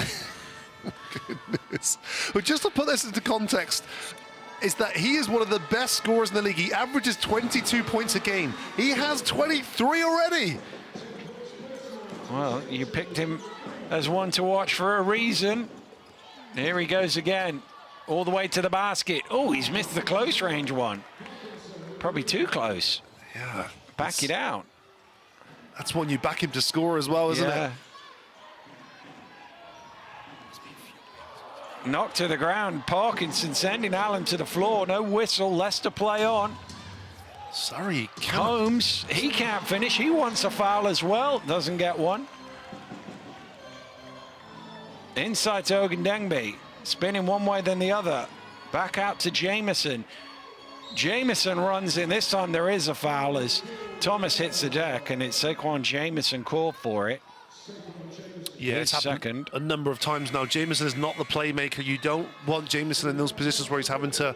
Speaker 5: Goodness. But just to put this into context, is that he is one of the best scorers in the league. He averages 22 points a game. He has 23 already.
Speaker 4: Well, you picked him as one to watch for a reason. Here he goes again, all the way to the basket. Oh, he's missed the close range one. Probably too close.
Speaker 5: Yeah.
Speaker 4: Back it out.
Speaker 5: That's one you back him to score as well, isn't it?
Speaker 4: Knocked to the ground. Parkinson sending Allen to the floor. No whistle. Leicester play on.
Speaker 5: Sorry,
Speaker 4: Holmes, he can't finish. He wants a foul as well. Doesn't get one. Inside to Ogundengbe. Spinning one way then the other. Back out to Jamieson. Jamieson runs in. This time there is a foul as Thomas hits the deck, and it's Saquon Jamieson called for it.
Speaker 5: Yeah, it's happened a number of times now. Jamieson is not the playmaker. You don't want Jamieson in those positions where he's having to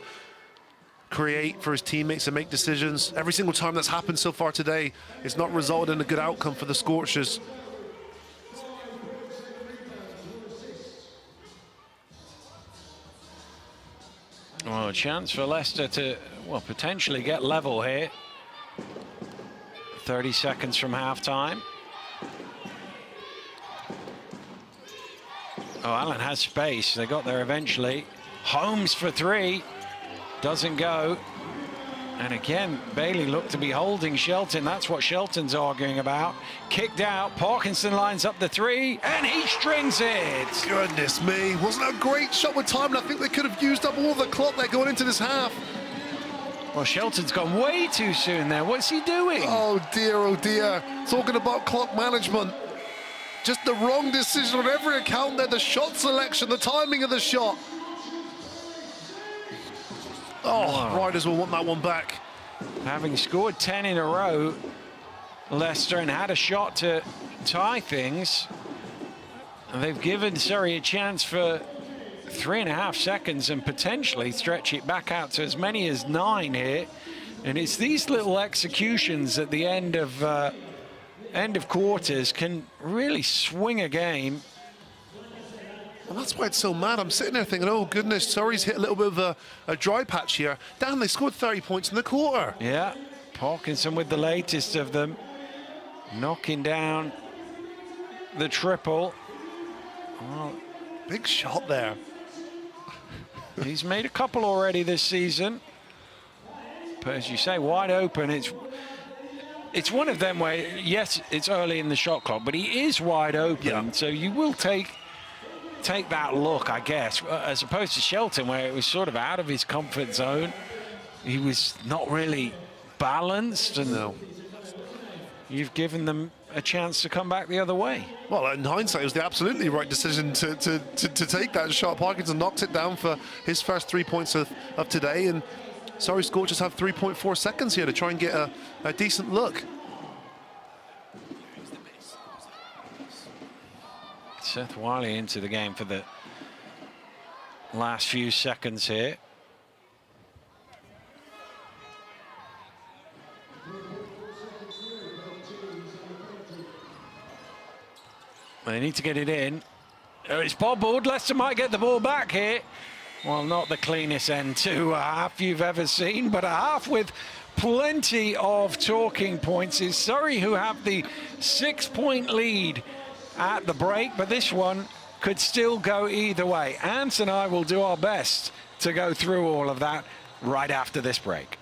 Speaker 5: create for his teammates and make decisions. Every single time that's happened so far today, it's not resulted in a good outcome for the Scorchers.
Speaker 4: Well, a chance for Leicester to, well, potentially get level here. 30 seconds from half-time. Oh, Allen has space. They got there eventually. Holmes for three. Doesn't go. And again, Bailey looked to be holding Shelton. That's what Shelton's arguing about. Kicked out. Parkinson lines up the three, and he strings it.
Speaker 5: Goodness me. Wasn't a great shot with time, and I think they could have used up all the clock there going into this half.
Speaker 4: Well, Shelton's gone way too soon there. What's he doing?
Speaker 5: Oh, dear, oh, dear. Talking about clock management. Just the wrong decision on every account there. The shot selection, the timing of the shot. Oh, wow. Riders will want that one back.
Speaker 4: Having scored 10 in a row, Leicester, and had a shot to tie things, and they've given Surrey a chance for 3.5 seconds and potentially stretch it back out to as many as 9 here. And it's these little executions at the end of quarters can really swing a game.
Speaker 5: Well, that's why it's so mad. I'm sitting there thinking, oh goodness, Surrey's hit a little bit of a dry patch here. Damn, they scored 30 points in the quarter.
Speaker 4: Yeah, Parkinson with the latest of them, knocking down the triple. Well,
Speaker 5: big shot there.
Speaker 4: He's made a couple already this season. But as you say, wide open. It's one of them where, yes, it's early in the shot clock, but he is wide open. Yeah. So you will take that look, I guess, as opposed to Shelton, where it was sort of out of his comfort zone. He was not really balanced, and no. You've given them a chance to come back the other way.
Speaker 5: Well, in hindsight, it was the absolutely right decision to take that shot. Parkinson knocked it down for his first 3 points of today, and Surrey Scorchers have 3.4 seconds here to try and get a decent look.
Speaker 4: Seth Wiley into the game for the last few seconds here. They need to get it in. Oh, it's bobbled. Leicester might get the ball back here. Well, not the cleanest end to a half you've ever seen, but a half with plenty of talking points. Is Surrey, who have the 6-point lead at the break, but this one could still go either way. Ant and I will do our best to go through all of that right after this break.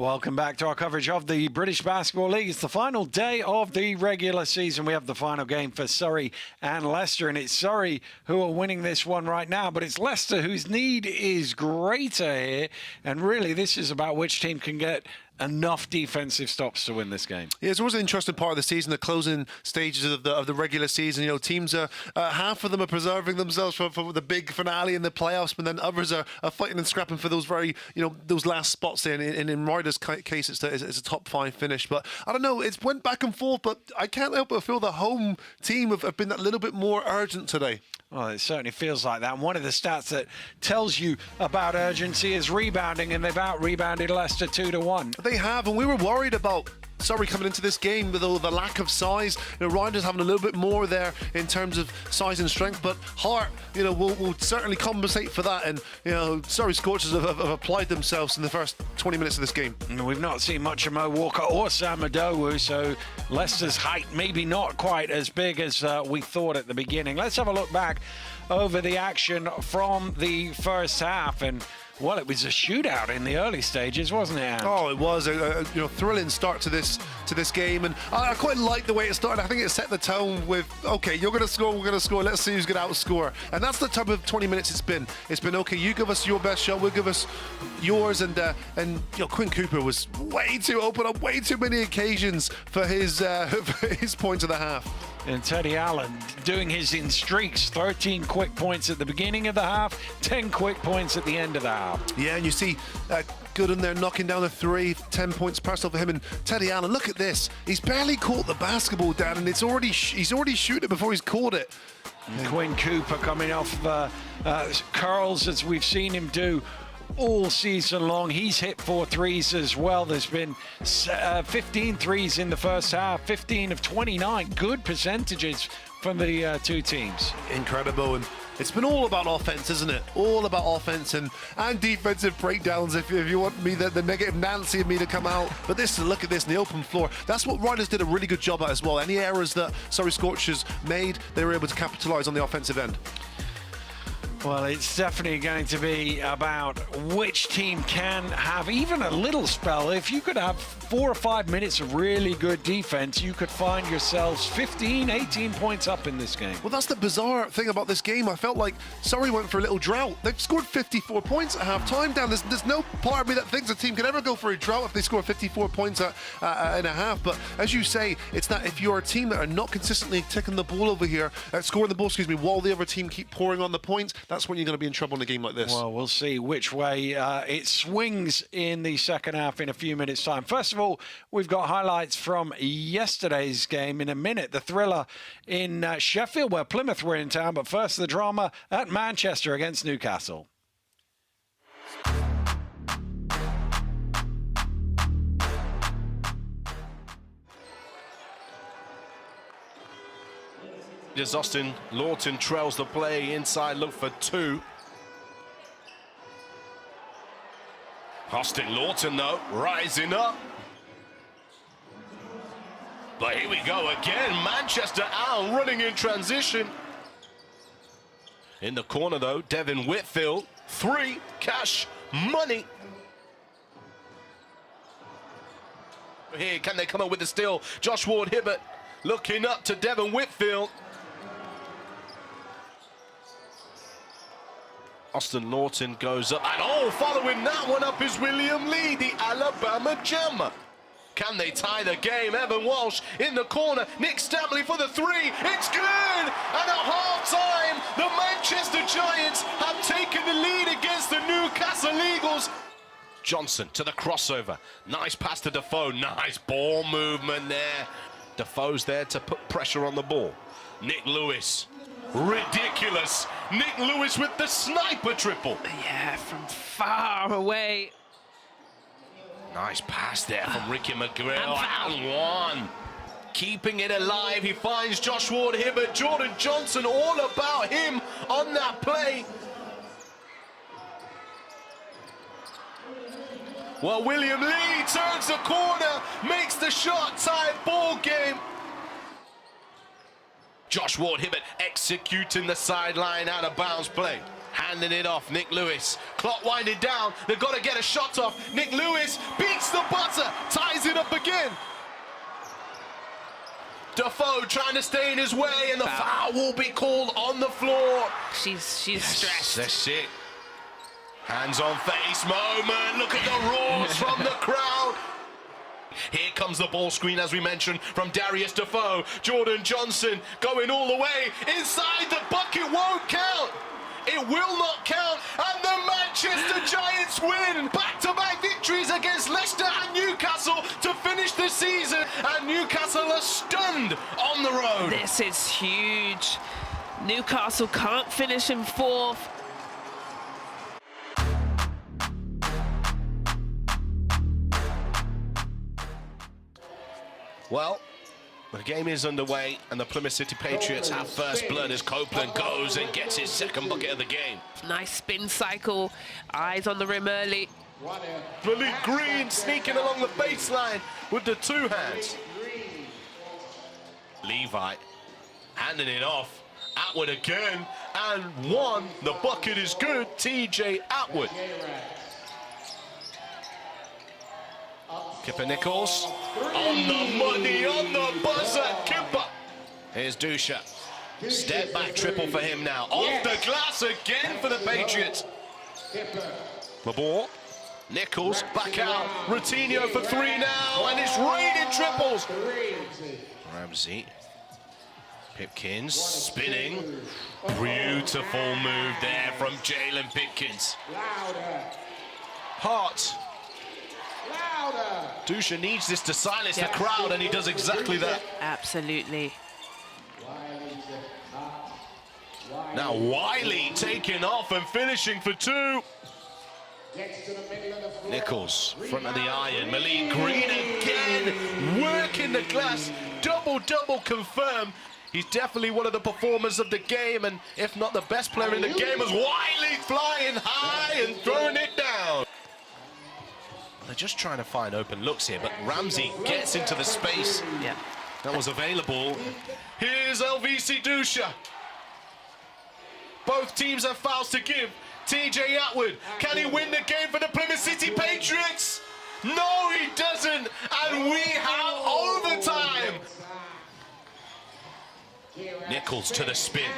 Speaker 4: Welcome back to our coverage of the British Basketball League. It's the final day of the regular season. We have the final game for Surrey and Leicester, and it's Surrey who are winning this one right now, but it's Leicester whose need is greater here, and really this is about which team can get enough defensive stops to win this game.
Speaker 5: Yeah, it's always an interesting part of the season, the closing stages of the regular season. You know, teams are half of them are preserving themselves for the big finale in the playoffs, but then others are fighting and scrapping for those very, those last spots there. And in Riders' case, it's a top 5 finish. But I don't know, it's went back and forth, but I can't help but feel the home team have been that little bit more urgent today.
Speaker 4: Well, it certainly feels like that. And one of the stats that tells you about urgency is rebounding, and they've out-rebounded Leicester 2-1.
Speaker 5: They have, and we were worried about Surrey coming into this game with all the lack of size. Riders having a little bit more there in terms of size and strength, but Hart, will certainly compensate for that. And Surrey Scorchers have applied themselves in the first 20 minutes of this game.
Speaker 4: And we've not seen much of Mo Walker or Sam Adowu, so Leicester's height maybe not quite as big as we thought at the beginning. Let's have a look back over the action from the first half, and well, it was a shootout in the early stages, wasn't it, Ant?
Speaker 5: Oh, it was a thrilling start to this game, and I quite like the way it started. I think it set the tone with, okay, you're going to score, we're going to score, let's see who's going to outscore. And that's the type of 20 minutes it's been. It's been, okay, you give us your best shot, we'll give us yours, and Quinn Cooper was way too open on way too many occasions for his point of the half.
Speaker 4: And Teddy Allen doing his in streaks, 13 quick points at the beginning of the half, 10 quick points at the end of the half.
Speaker 5: Yeah, and you see Gooden there knocking down a 3, 10 points personal for him. And Teddy Allen, look at this. He's barely caught the basketball down, and he's already shooting it before he's caught it.
Speaker 4: And Quinn Cooper coming off curls, as we've seen him do all season long. He's hit 4 threes as well. There's been 15 threes in the first half, 15 of 29. Good percentages from the two teams.
Speaker 5: Incredible. And it's been all about offense, isn't it? All about offense and defensive breakdowns, if you want me, the negative Nancy of me to come out. But look at this, in the open floor. That's what Riders did a really good job at as well. Any errors that Surrey Scorchers made, they were able to capitalise on the offensive end.
Speaker 4: Well, it's definitely going to be about which team can have even a little spell. If you could have 4 or 5 minutes of really good defense, you could find yourselves 15, 18 points up in this game.
Speaker 5: Well, that's the bizarre thing about this game. I felt like Surrey went for a little drought. They've scored 54 points at half-time down. There's no part of me that thinks a team can ever go for a drought if they score 54 points and a half. But as you say, it's that if you're a team that are not consistently taking the ball over here, scoring the ball, while the other team keep pouring on the points, that's when you're going to be in trouble in a game like this.
Speaker 4: Well, we'll see which way it swings in the second half in a few minutes' time. First of all, we've got highlights from yesterday's game in a minute. The thriller in Sheffield, where Plymouth were in town. But first, the drama at Manchester against Newcastle.
Speaker 6: As Austin Lawton trails the play inside, look for 2. Austin Lawton, though, rising up. But here we go again. Manchester out running in transition. In the corner, though, Devin Whitfield. 3, cash, money. Here, can they come up with the steal? Josh Ward-Hibbert looking up to Devin Whitfield. Austin Lawton goes up, and following that one up is William Lee, the Alabama Jammer. Can they tie the game? Evan Walsh in the corner, Nick Stamley for the 3, it's good! And at half-time, the Manchester Giants have taken the lead against the Newcastle Eagles. Johnson to the crossover, nice pass to Defoe, nice ball movement there. Defoe's there to put pressure on the ball. Nick Lewis. Ridiculous. Nick Lewis with the sniper triple.
Speaker 3: Yeah, from far away.
Speaker 6: Nice pass there from Ricky McGrill. And 1. Keeping it alive. He finds Josh Ward-Hibbert. Jordan Johnson, all about him on that play. Well, William Lee turns the corner, makes the shot, tied ball game. Josh Ward-Hibbert executing the sideline out of bounds play. Handing it off, Nick Lewis. Clock winding down, they've got to get a shot off. Nick Lewis beats the buzzer, ties it up again. Defoe trying to stay in his way, and the foul will be called on the floor.
Speaker 7: She's stressed.
Speaker 6: That's it. Hands on face moment. Look at the roars from the crowd. Here comes the ball screen, as we mentioned, from Darius Defoe. Jordan Johnson going all the way inside the bucket. Won't count. It will not count. And the Manchester Giants win. Back-to-back victories against Leicester and Newcastle to finish the season. And Newcastle are stunned on the road.
Speaker 7: This is huge. Newcastle can't finish in fourth.
Speaker 6: Well, the game is underway, and the Plymouth City Patriots have first blood as Copeland goes and gets his second bucket of the game.
Speaker 7: Nice spin cycle. Eyes on the rim early.
Speaker 6: Malik Green sneaking along the baseline with the two hands. Levi handing it off. Atwood again, and one. The bucket is good. TJ Atwood. Kipper Nichols on the money, on the buzzer. Kipper. Here's Dusha. Step back triple for him now. Off the glass again for the Patriots. The ball. Nichols back out. Routinho for three now, and it's raining triples. Ramsey. Pipkins spinning. Beautiful move there from Jalen Pipkins. Hart. Dusha needs this to silence the crowd, and he does exactly that.
Speaker 7: Absolutely.
Speaker 6: Now Wiley taking off and finishing for two. Nichols, front of the iron. Malik Green again, working the glass. Double confirmed. He's definitely one of the performers of the game, and if not the best player in the game, as Wiley flying high and throwing it down. They're just trying to find open looks here, but Ramsey gets into the space that was available. Here's LVC Dusha. Both teams have fouls to give. TJ Atwood, can he win the game for the Plymouth City Patriots? No, he doesn't, and we have overtime. Nichols to the spin.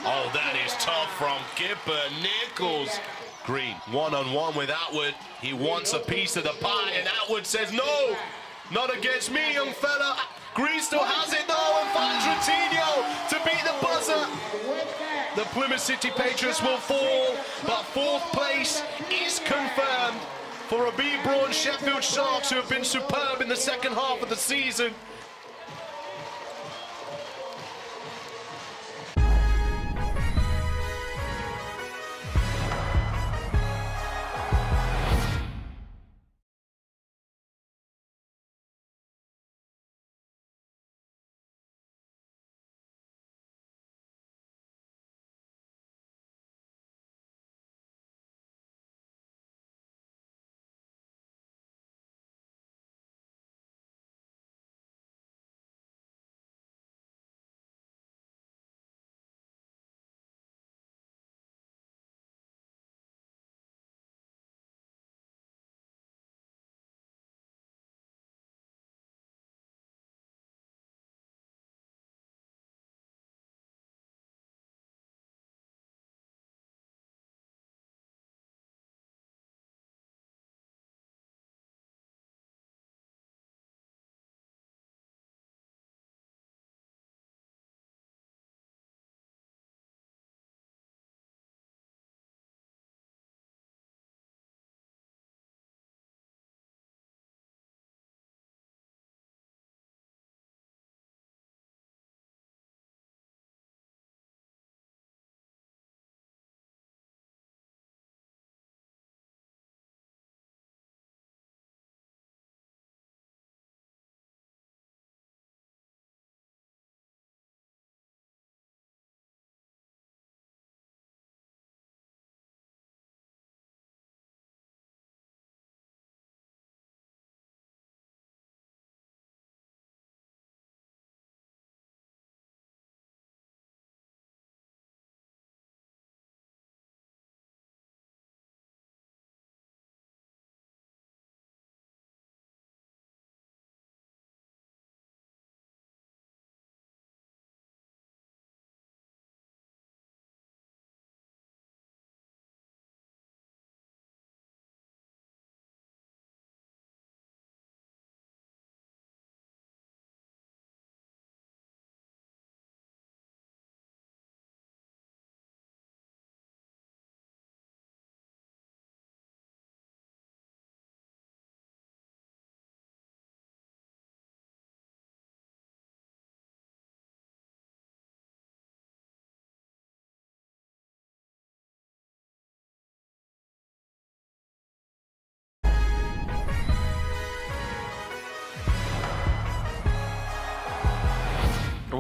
Speaker 6: Oh, that is tough from Kipper Nichols. Green, one-on-one with Atwood. He wants a piece of the pie, and Atwood says, no, not against me, young fella. Green still has it, though, and finds Routinho to beat the buzzer. The Plymouth City Patriots will fall, but fourth place is confirmed for a B-Brawn Sheffield Sharks, who have been superb in the second half of the season.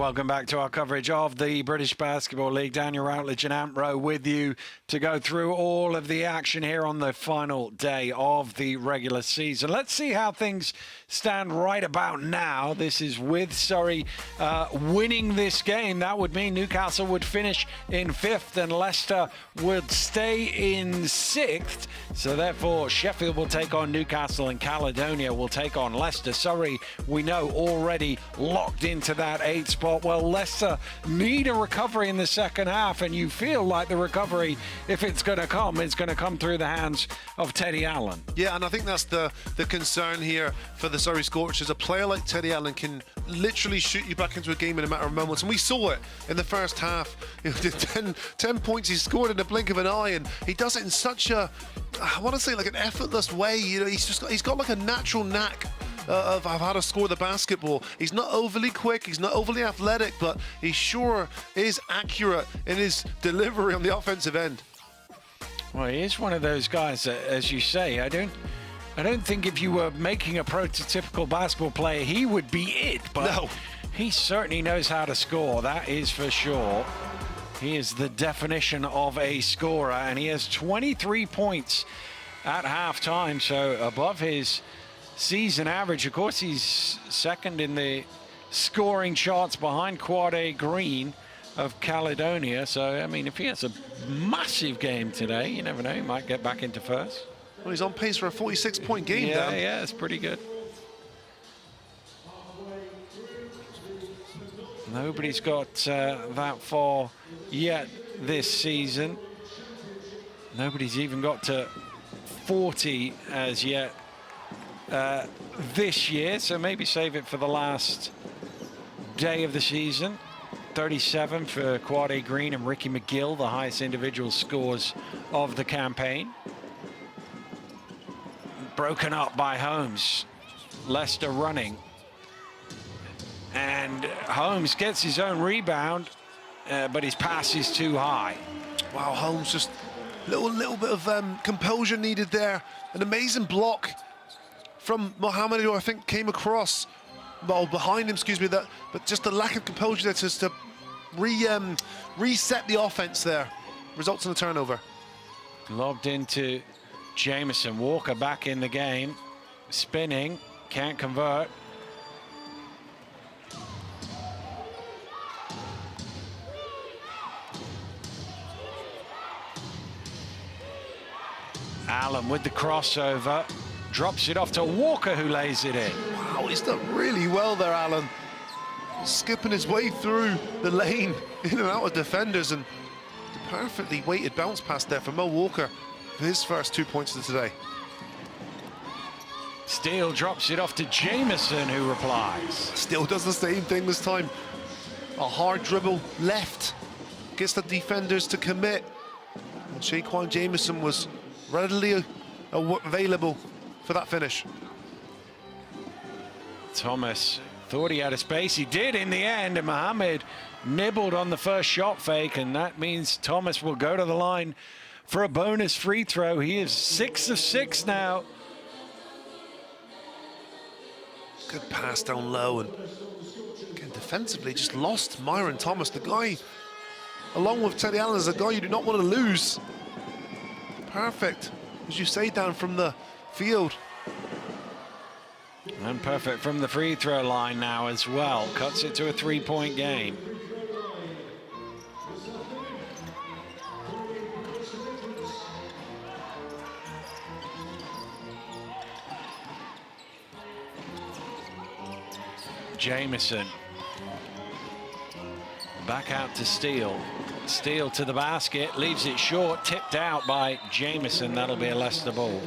Speaker 4: welcome back to our coverage of the British Basketball League. Daniel Routledge and Ant Rowe with you to go through all of the action here on the final day of the regular season. Let's see how things stand right about now. This is with Surrey winning this game. That would mean Newcastle would finish in 5th and Leicester would stay in 6th. So therefore, Sheffield will take on Newcastle and Caledonia will take on Leicester. Surrey, we know, already locked into that 8th spot. Well, Leicester need a recovery in the second half, and you feel like the recovery, if it's going to come, it's going to come through the hands of Teddy Allen.
Speaker 5: Yeah, and I think that's the concern here for the Surrey Scorchers. A player like Teddy Allen can literally shoot you back into a game in a matter of moments, and we saw it in the first half. You know, 10 points he scored in the blink of an eye, and he does it in such a, I want to say, like an effortless way. You know, he's got like a natural knack of how to score the basketball. He's not overly quick, he's not overly athletic, but he sure is accurate in his delivery on the offensive end.
Speaker 4: Well, he is one of those guys that, as you say, I don't think if you were making a prototypical basketball player, he would be it, but no, he certainly knows how to score, that is for sure. He is the definition of a scorer, and he has 23 points at halftime, so above his season average. Of course, he's second in the scoring charts behind Quade Green of Caledonia. So, I mean, if he has a massive game today, you never know, he might get back into first.
Speaker 5: Well, he's on pace for a 46-point game now.
Speaker 4: Yeah, it's pretty good. Nobody's got that far yet this season. Nobody's even got to 40 as yet this year, so maybe save it for the last day of the season. 37 for Quade Green and Ricky McGill, the highest individual scores of the campaign. Broken up by Holmes. Leicester running. And Holmes gets his own rebound, but his pass is too high.
Speaker 5: Wow, Holmes just little bit of composure needed there. An amazing block from Mohamed, who I think came across, well, behind him, excuse me, but just the lack of composure there just to reset the offense there. Results in a turnover.
Speaker 4: Lobbed into Jameson. Walker back in the game. Spinning, can't convert. Allen with the crossover. Drops it off to Walker, who lays it in.
Speaker 5: Wow, he's done really well there, Allen. Skipping his way through the lane, in and out of defenders, and perfectly weighted bounce pass there for Mo Walker for his first 2 points of today.
Speaker 4: Steele drops it off to Jameson, who replies.
Speaker 5: Steele does the same thing this time. A hard dribble left, gets the defenders to commit. And Shaquan Jameson was readily available for that finish.
Speaker 4: Thomas thought he had a space. He did in the end, and Mohamed nibbled on the first shot fake, and that means Thomas will go to the line for a bonus free throw. He is 6 of 6 now.
Speaker 5: Good pass down low, and again defensively just lost Myron Thomas, the guy, along with Teddy Allen, is a guy you do not want to lose. Perfect, as you say, down from the field.
Speaker 4: And perfect from the free throw line now as well. Cuts it to a 3-point game. Jameson. Back out to Steele. Steele to the basket, leaves it short, tipped out by Jameson. That'll be a Leicester ball.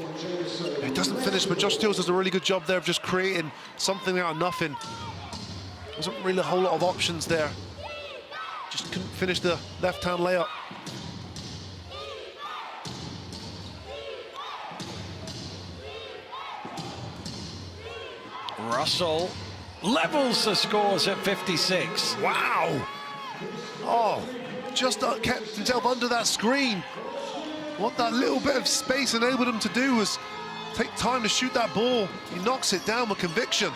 Speaker 5: It doesn't finish, but Josh Steele does a really good job there of just creating something out of nothing. Wasn't really a whole lot of options there. Just couldn't finish the left-hand layup.
Speaker 4: Russell levels the scores at 56.
Speaker 5: Wow! Oh, just kept himself under that screen. What that little bit of space enabled him to do was take time to shoot that ball. He knocks it down with conviction.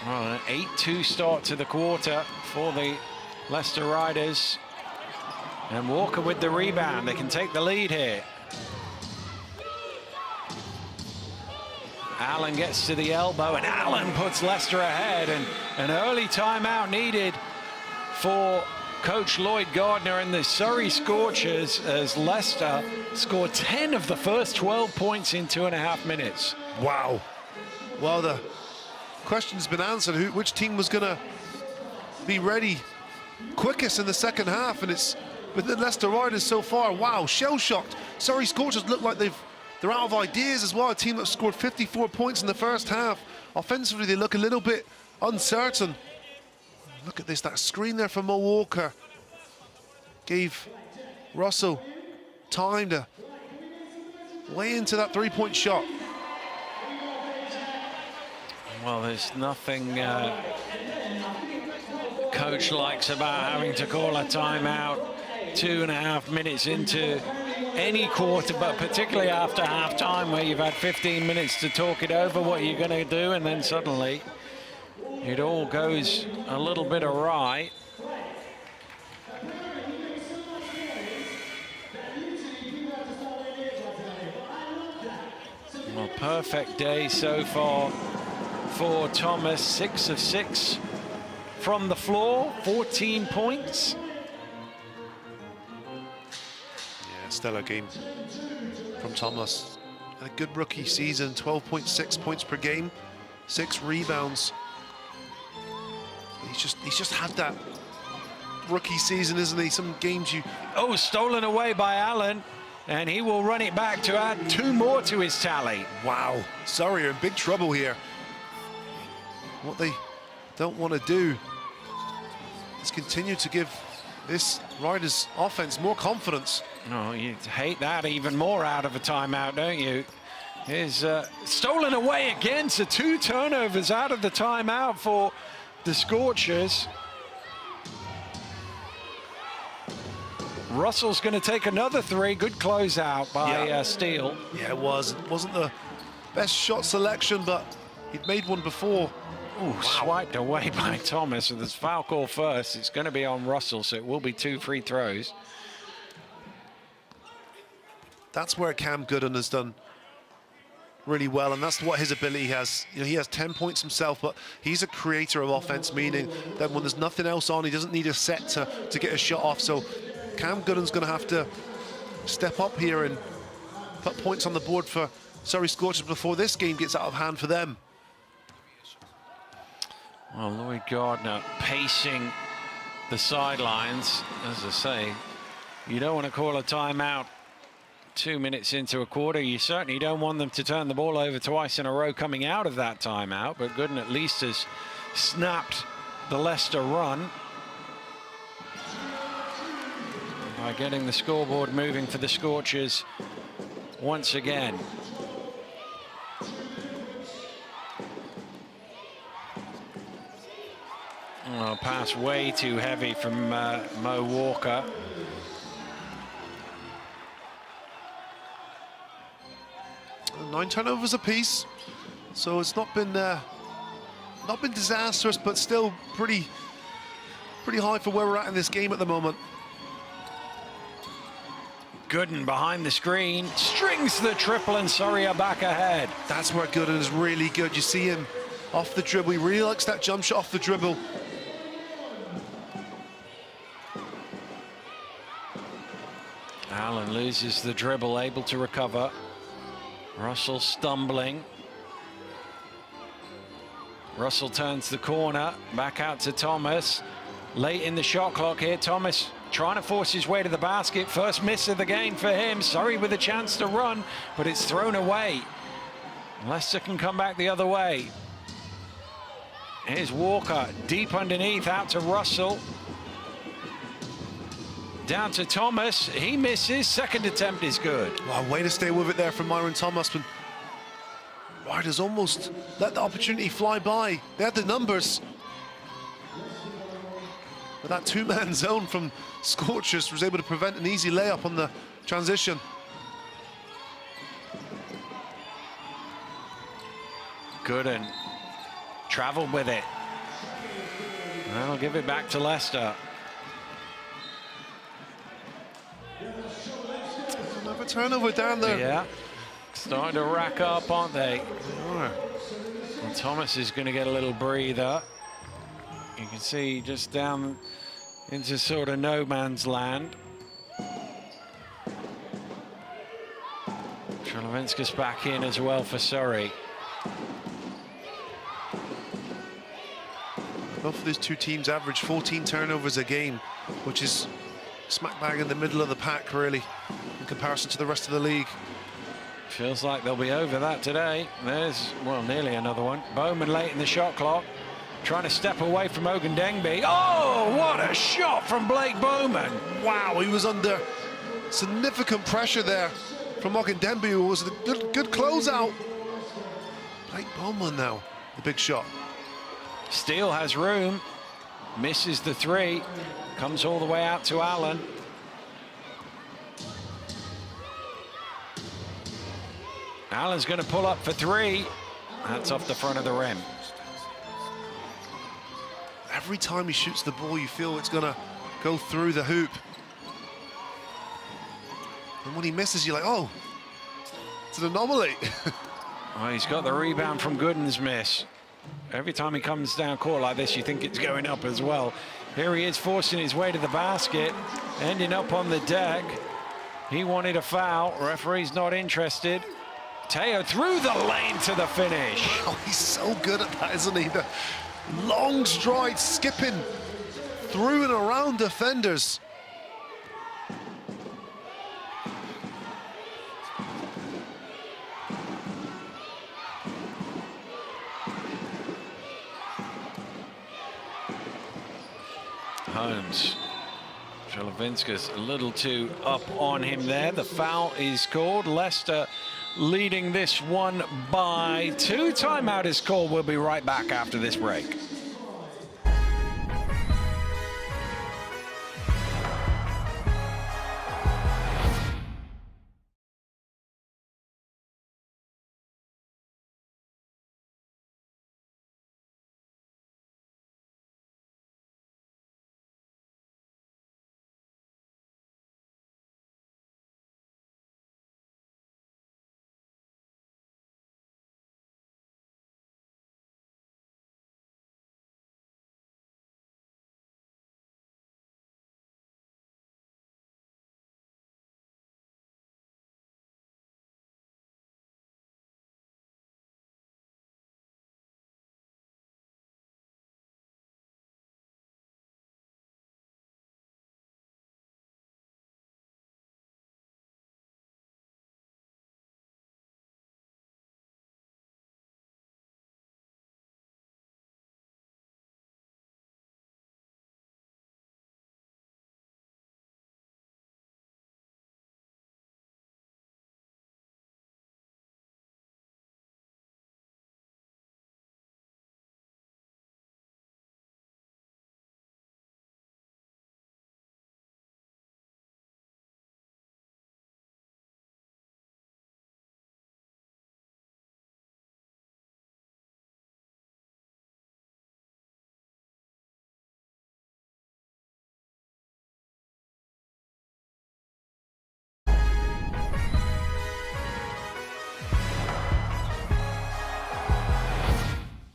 Speaker 4: Well, an 8-2 start to the quarter for the Leicester Riders. And Walker with the rebound. They can take the lead here. Allen gets to the elbow, and Allen puts Leicester ahead. And an early timeout needed for Coach Lloyd Gardner and the Surrey Scorchers as Leicester scored 10 of the first 12 points in 2.5 minutes.
Speaker 5: Wow. Well, the question's been answered. Which team was going to be ready quickest in the second half? And it's with the Leicester Riders so far. Wow, shell-shocked. Surrey Scorchers look like they're out of ideas as well. A team that scored 54 points in the first half. Offensively, they look a little bit uncertain. Look at this, that screen there from Mo Walker gave Russell time to lay into that three-point shot.
Speaker 4: Well, there's nothing coach likes about having to call a timeout 2.5 minutes into any quarter, but particularly after half-time where you've had 15 minutes to talk it over, what you're going to do, and then suddenly it all goes a little bit awry. Well, perfect day so far for Thomas. 6 of 6 from the floor, 14 points.
Speaker 5: Yeah, stellar game from Thomas. A good rookie season, 12.6 points per game, 6 rebounds. He's just had that rookie season, isn't he? Some games you...
Speaker 4: Oh, stolen away by Allen, and he will run it back to add 2 more to his tally.
Speaker 5: Wow, Surrey are in big trouble here. What they don't want to do is continue to give this Riders offense more confidence.
Speaker 4: Oh, you hate that even more out of a timeout, don't you? Is stolen away again, so 2 turnovers out of the timeout for the Scorchers. Russell's going to take another 3. Good closeout by Steele.
Speaker 5: Yeah, it wasn't the best shot selection, but he'd made one before.
Speaker 4: Ooh, wow. Swiped away by Thomas. With his foul call first, it's going to be on Russell, so it will be 2 free throws.
Speaker 5: That's where Cam Gooden has done really well, and that's what his ability has. You know, he has 10 points himself, but he's a creator of offense, meaning that when there's nothing else on, he doesn't need a set to get a shot off. So Cam Gooden's going to have to step up here and put points on the board for Surrey Scorchers before this game gets out of hand for them.
Speaker 4: Well, Lloyd Gardner pacing the sidelines. As I say, you don't want to call a timeout 2 minutes into a quarter. You certainly don't want them to turn the ball over twice in a row coming out of that timeout, but Gooden at least has snapped the Leicester run by getting the scoreboard moving for the Scorchers once again. Oh, pass way too heavy from Mo Walker.
Speaker 5: Nine turnovers apiece, so it's not been disastrous, but still pretty high for where we're at in this game at the moment.
Speaker 4: Gooden behind the screen, strings the triple, and Surrey are back ahead.
Speaker 5: That's where Gooden is really good. You see him off the dribble. He really likes that jump shot off the dribble.
Speaker 4: Allen loses the dribble, able to recover. Russell stumbling. Russell turns the corner, back out to Thomas. Late in the shot clock here, Thomas trying to force his way to the basket. First miss of the game for him. Surrey with a chance to run, but it's thrown away. Leicester can come back the other way. Here's Walker, deep underneath, out to Russell. Down to Thomas, he misses, second attempt is good.
Speaker 5: Wow, way to stay with it there from Myron Thomas. But Riders almost let the opportunity fly by. They had the numbers. But that 2-man zone from Scorchers was able to prevent an easy layup on the transition.
Speaker 4: Gooden traveled with it. I'll give it back to Leicester.
Speaker 5: Have a turnover down there.
Speaker 4: Yeah, starting to rack up, aren't they? And Thomas is going to get a little breather. You can see just down into sort of no man's land. Trelevinskis back in as well for Surrey.
Speaker 5: Both of these two teams average 14 turnovers a game, which is smack bang in the middle of the pack, really, in comparison to the rest of the league.
Speaker 4: Feels like they'll be over that today. There's, well, nearly another one. Bowman late in the shot clock, trying to step away from Ogundengbe. Oh, what a shot from Blake Bowman.
Speaker 5: Wow, he was under significant pressure there from Ogundengbe, who was a good closeout. Blake Bowman now, the big shot.
Speaker 4: Steele has room, misses the three, comes all the way out to Allen. Allen's going to pull up for three. That's off the front of the rim.
Speaker 5: Every time he shoots the ball, you feel it's going to go through the hoop. And when he misses, you're like, oh, it's an anomaly.
Speaker 4: Oh, he's got the rebound from Gooden's miss. Every time he comes down court like this, you think it's going up as well. Here he is forcing his way to the basket, ending up on the deck. He wanted a foul. Referee's not interested. Teo through the lane to the finish.
Speaker 5: Oh, he's so good at that, isn't he? The long strides, skipping through and around defenders.
Speaker 4: Holmes. Trelevinskis a little too up on him there. The foul is called. Leicester leading this one by 2. Timeout is called. We'll be right back after this break.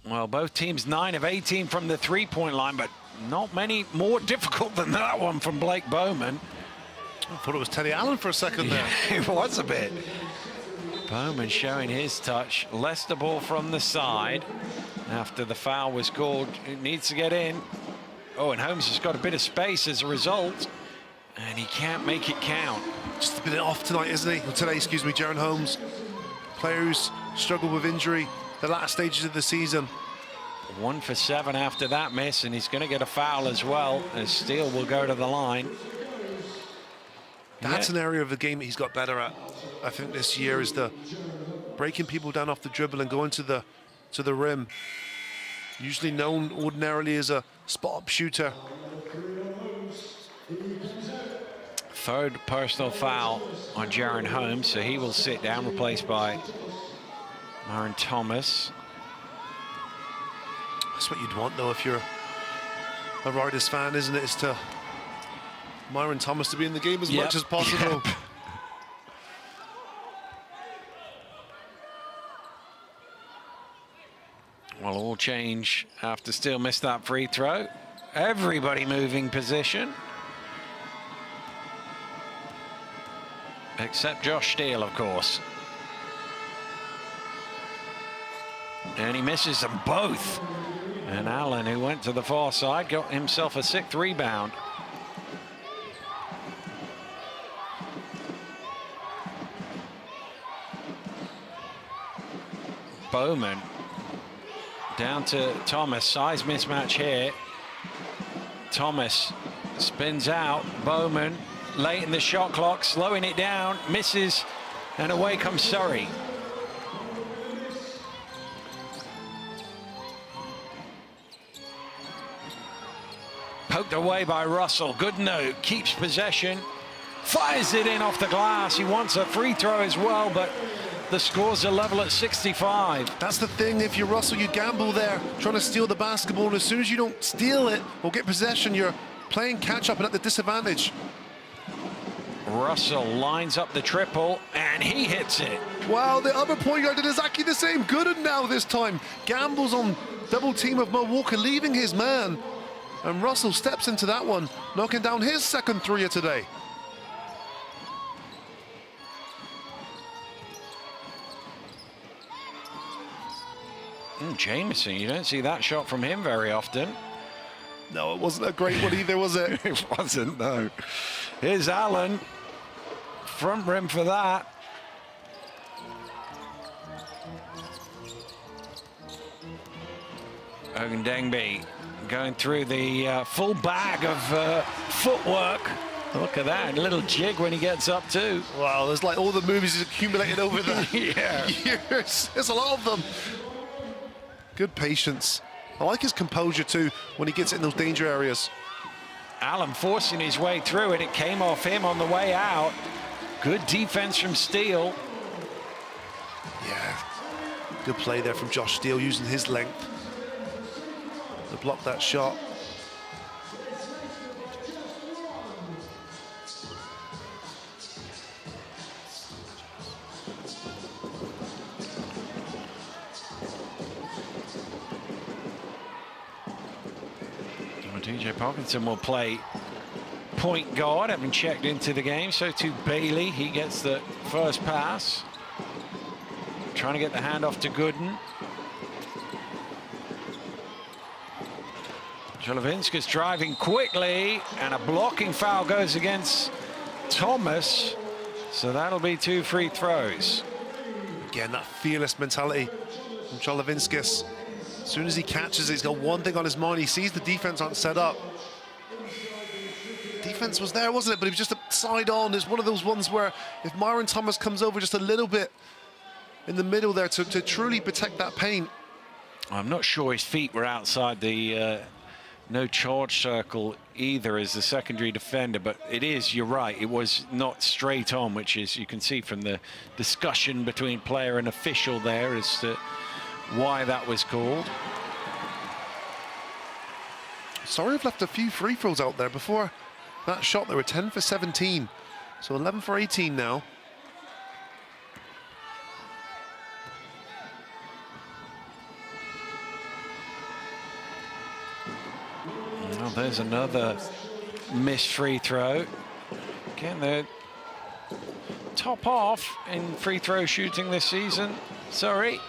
Speaker 4: Well, both teams 9 of 18 from the three-point line, but not many more difficult than that one from Blake Bowman.
Speaker 5: I thought it was Teddy Allen for a second there.
Speaker 4: It was a bit. Bowman showing his touch. Leicester ball from the side. After the foul was called, it needs to get in. Oh, and Holmes has got a bit of space as a result, and he can't make it count.
Speaker 5: Just a bit off tonight, isn't he? Or today, excuse me, Jaron Holmes. Player who's struggled with injury the last stages of the season.
Speaker 4: 1 for 7 after that miss, and he's going to get a foul as well, as Steele will go to the line.
Speaker 5: That's an area of the game that he's got better at, I think, this year, is the breaking people down off the dribble and going to the rim. Usually known ordinarily as a spot-up shooter.
Speaker 4: Third personal foul on Jaron Holmes, so he will sit down, replaced by Myron Thomas.
Speaker 5: That's what you'd want, though, if you're a Riders fan, isn't it? Is to Myron Thomas to be in the game as much as possible.
Speaker 4: Well, all change after Steele missed that free throw. Everybody moving position. Except Josh Steele, of course. And he misses them both. And Allen, who went to the far side, got himself a 6th rebound. Bowman down to Thomas. Size mismatch here. Thomas spins out. Bowman late in the shot clock, slowing it down, misses, and away comes Surrey. Poked away by Russell. Good note, keeps possession, fires it in off the glass. He wants a free throw as well, but the scores are level at 65.
Speaker 5: That's the thing, if you're Russell, you gamble there, trying to steal the basketball, and as soon as you don't steal it or get possession, you're playing catch-up and at the disadvantage.
Speaker 4: Russell lines up the triple, and he hits it.
Speaker 5: Wow, the other point guard did exactly the same. Gooden now this time. Gambles on double team of Mo Walker, leaving his man. And Russell steps into that one, knocking down his 2nd three of today.
Speaker 4: Jameson, you don't see that shot from him very often.
Speaker 5: No, it wasn't a great one either, was it?
Speaker 4: It wasn't, no. Here's Allen. Front rim for that. Ogundengbe going through the full bag of footwork. Look at that, a little jig when he gets up too.
Speaker 5: Wow, there's like all the moves he's accumulated over the
Speaker 4: Yeah.
Speaker 5: years. There's a lot of them. Good patience. I like his composure too when he gets in those danger areas.
Speaker 4: Allen forcing his way through it. It came off him on the way out. Good defense from Steele.
Speaker 5: Yeah, good play there from Josh Steele, using his length to block that shot.
Speaker 4: DJ Parkinson will play point guard, having checked into the game. So too Bailey, he gets the first pass. Trying to get the handoff to Gooden. Jolovinskas driving quickly, and a blocking foul goes against Thomas. So that'll be 2 free throws.
Speaker 5: Again, that fearless mentality from Jolovinskas. As soon as he catches it, he's got one thing on his mind. He sees the defense aren't set up. Defense was there, wasn't it? But he was just a side on. It's one of those ones where if Myron Thomas comes over just a little bit in the middle there to truly protect that paint.
Speaker 4: I'm not sure his feet were outside the no charge circle either as the secondary defender, but it is, you're right, it was not straight on, which is, you can see from the discussion between player and official there as to why that was called.
Speaker 5: Sorry, I've left a few free throws out there before that shot. They were 10 for 17, so 11 for 18 now.
Speaker 4: Well, there's another missed free throw. Again, they're top off in free throw shooting this season. Sorry.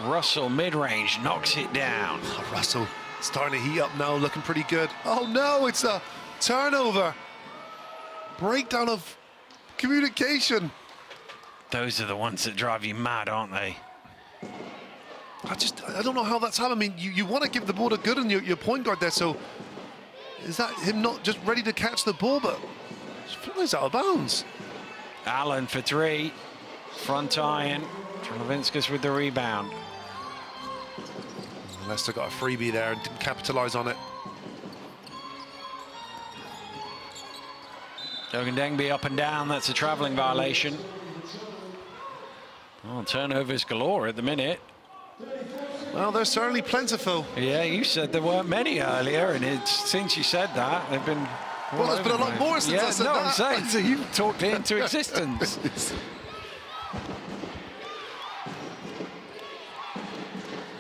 Speaker 4: Russell mid-range knocks it down.
Speaker 5: Oh, Russell starting to heat up now, looking pretty good. Oh no, it's a turnover. Breakdown of communication.
Speaker 4: Those are the ones that drive you mad, aren't they?
Speaker 5: I don't know how that's happened. I mean, you want to give the ball to Gooden, your point guard there, so is that him not just ready to catch the ball, but flies out of bounds?
Speaker 4: Allen for 3, front iron. Jolovinskas with the rebound.
Speaker 5: Leicester got a freebie there and didn't capitalize on it.
Speaker 4: Ogundengbe up and down, that's a traveling violation. Oh, turnovers galore at the minute.
Speaker 5: Well, they're certainly plentiful.
Speaker 4: Yeah, you said there weren't many earlier, and since you said that, they've been...
Speaker 5: Well, there's been a lot more since I said that.
Speaker 4: I'm saying, so you talked it into existence.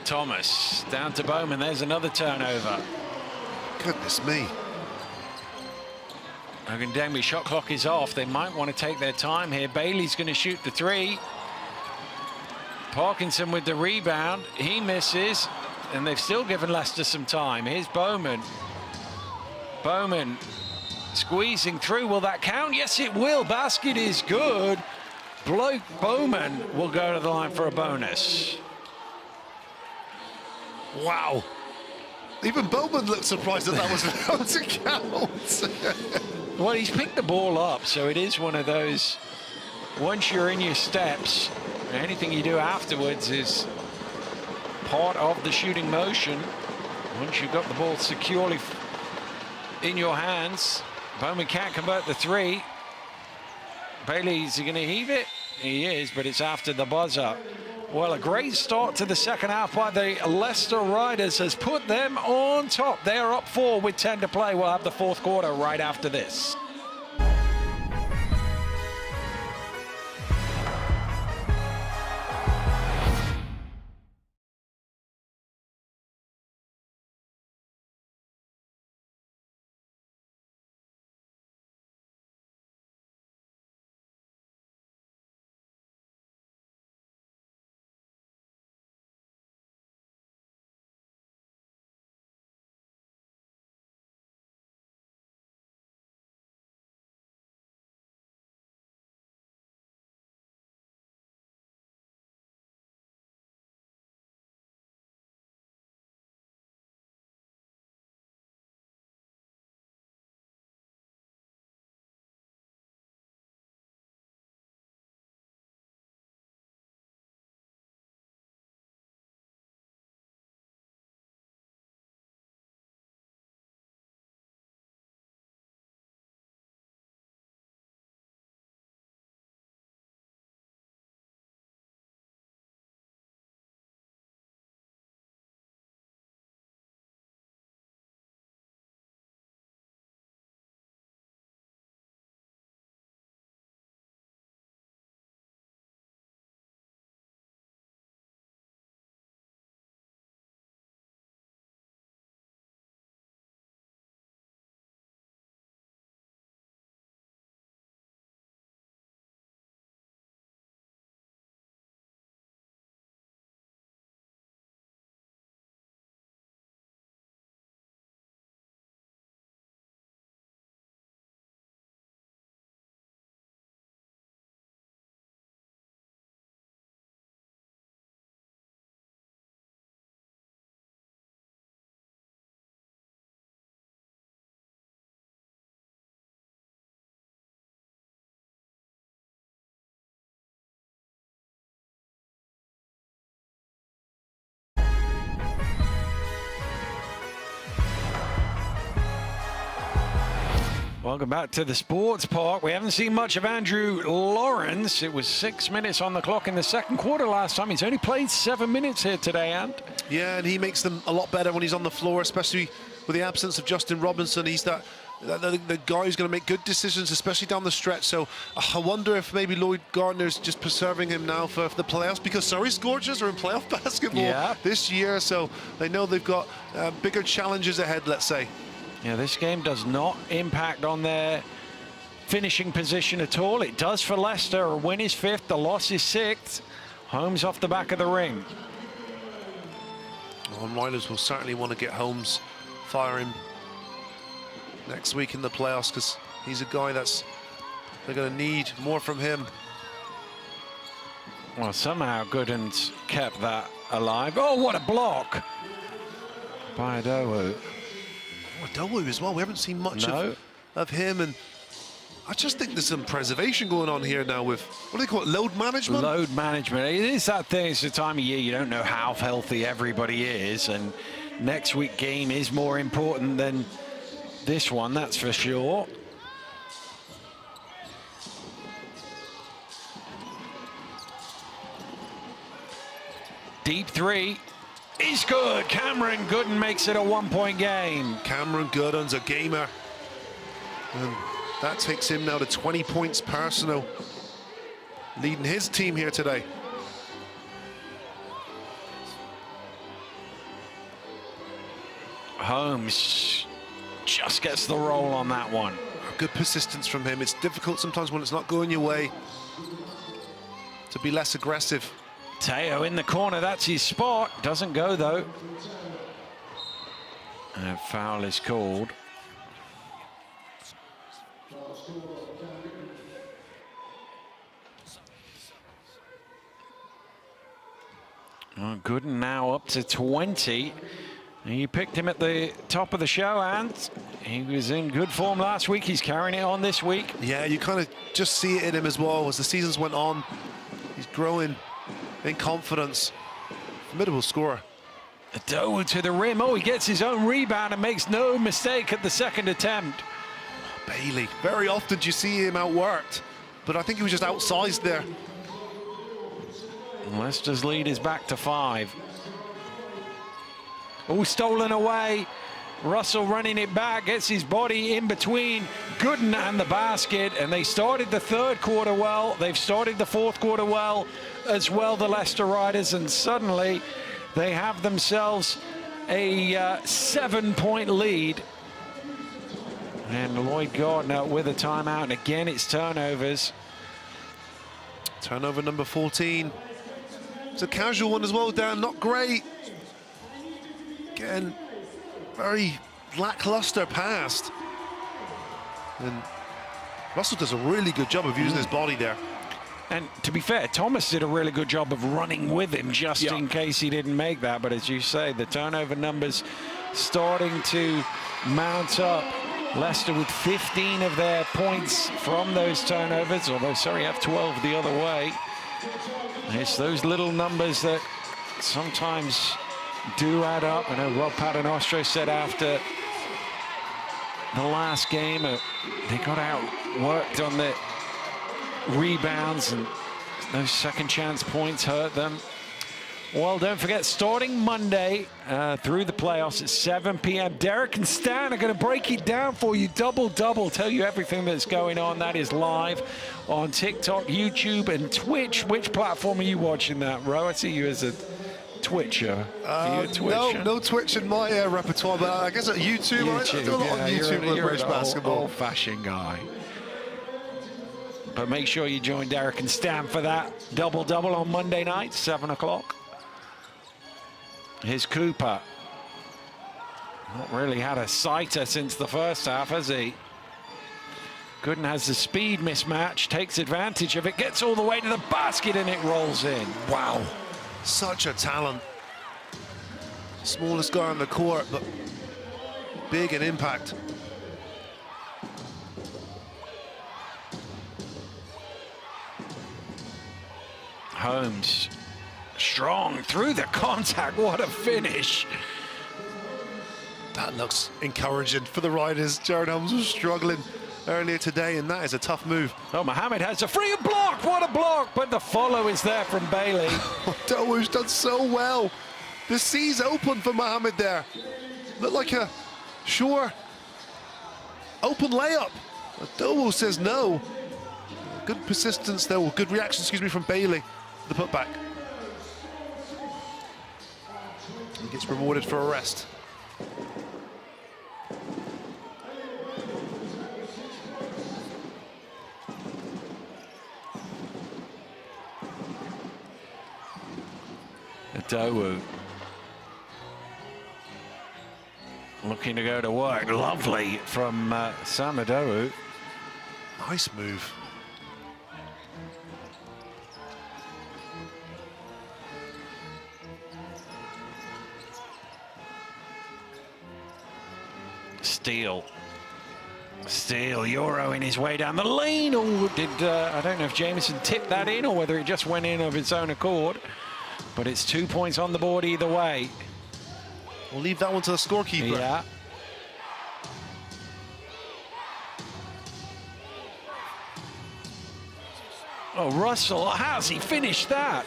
Speaker 4: Thomas down to Bowman. There's another turnover.
Speaker 5: Goodness me.
Speaker 4: Ogundemi, shot clock is off. They might want to take their time here. Bailey's going to shoot the three. Parkinson with the rebound. He misses, and they've still given Leicester some time. Here's Bowman. Bowman squeezing through. Will that count? Yes, it will. Basket is good. Bowman will go to the line for a bonus. Wow.
Speaker 5: Even Bowman looked surprised that was about to count.
Speaker 4: Well, he's picked the ball up, so it is one of those, once you're in your steps, anything you do afterwards is part of the shooting motion. Once you've got the ball securely in your hands, Bowman can't convert the three. Bailey's going to heave it? He is, but it's after the buzzer. Well, a great start to the second half by the Leicester Riders has put them on top. They're up 4 with 10 to play. We'll have the fourth quarter right after this. Welcome back to the sports park. We haven't seen much of Andrew Lawrence. It was 6 minutes on the clock in the second quarter last time. He's only played 7 minutes here today, Ant.
Speaker 5: Yeah, and he makes them a lot better when he's on the floor, especially with the absence of Justin Robinson. He's the guy who's going to make good decisions, especially down the stretch. So I wonder if maybe Lloyd Gardner's just preserving him now for the playoffs, because Surrey Scorchers are in playoff basketball this year, so they know they've got bigger challenges ahead, let's say.
Speaker 4: Yeah, this game does not impact on their finishing position at all. It does for Leicester. A win is 5th, the loss is 6th. Holmes off the back of the ring.
Speaker 5: Well, Riders will certainly want to get Holmes firing next week in the playoffs, because he's a guy that's they're going to need more from him.
Speaker 4: Well, somehow Gooden's kept that alive. Oh, what a block by Adowu.
Speaker 5: Adowu as well. We haven't seen much of him, and I just think there's some preservation going on here now with, what do they call it, load management?
Speaker 4: Load management. It is that thing. It's the time of year you don't know how healthy everybody is, and next week game is more important than this one, that's for sure. Deep three is good. Cameron Gooden makes it a 1-point game.
Speaker 5: Cameron Gooden's a gamer, and that takes him now to 20 points personal, leading his team here today.
Speaker 4: Holmes just gets the roll on that one.
Speaker 5: Good persistence from him. It's difficult sometimes when it's not going your way to be less aggressive.
Speaker 4: Teo in the corner, that's his spot. Doesn't go though. And a foul is called. Oh, Gooden now up to 20. You picked him at the top of the show, and he was in good form last week. He's carrying it on this week.
Speaker 5: Yeah, you kind of just see it in him as well as the seasons went on. He's growing in confidence. Formidable scorer.
Speaker 4: Adowu to the rim. Oh, he gets his own rebound and makes no mistake at the second attempt.
Speaker 5: Bailey, very often do you see him outworked, but I think he was just outsized there.
Speaker 4: Leicester's lead is back to 5. Oh, stolen away. Russell running it back, gets his body in between Gooden and the basket, and they started the third quarter well. They've started the fourth quarter well as well, the Leicester Riders, and suddenly they have themselves a 7-point lead. And Lloyd Gardner with a timeout, and again it's turnovers.
Speaker 5: Turnover number 14. It's a casual one as well, Dan, not great. Again, very lackluster pass. And Russell does a really good job of using his body there.
Speaker 4: And to be fair, Thomas did a really good job of running with him just in case he didn't make that. But as you say, the turnover numbers starting to mount up. Leicester with 15 of their points from those turnovers, although Surrey have 12 the other way. It's those little numbers that sometimes do add up. I know Rob Paternoster said after the last game they got outworked on the rebounds, and those second chance points hurt them. Well, don't forget, starting Monday through the playoffs at 7 p.m., Derek and Stan are going to break it down for you, double, tell you everything that's going on. That is live on TikTok, YouTube, and Twitch. Which platform are you watching that, Ro? I see you as a Twitcher. Are you a Twitcher?
Speaker 5: No Twitch in my repertoire, but I guess at YouTube. I do a lot on YouTube with British basketball.
Speaker 4: Old-fashioned guy. But make sure you join Derek and Stan for that double on Monday night, 7 o'clock. Here's Cooper. Not really had a sighter since the first half, has he? Gooden has the speed mismatch, takes advantage of it, gets all the way to the basket, and it rolls in.
Speaker 5: Wow, such a talent. Smallest guy on the court, but big in impact.
Speaker 4: Holmes, strong through the contact. What a finish.
Speaker 5: That looks encouraging for the Riders. Jared Holmes was struggling earlier today, and that is a tough move.
Speaker 4: Oh, Mohammed has a free block. What a block, but the follow is there from Bailey.
Speaker 5: Adowu's done so well. The C's open for Mohammed there. Looked like a sure open layup. Adowu says no. Good persistence there, or good reaction, excuse me, from Bailey. The putback. He gets rewarded for a rest.
Speaker 4: Adowu looking to go to work. Lovely from Sam Adowu.
Speaker 5: Nice move.
Speaker 4: Steele Euroing his way down the lane. Oh, I don't know if Jameson tipped that in or whether it just went in of its own accord. But it's 2 points on the board either way.
Speaker 5: We'll leave that one to the scorekeeper.
Speaker 4: Yeah. Oh, Russell, how's he finished that?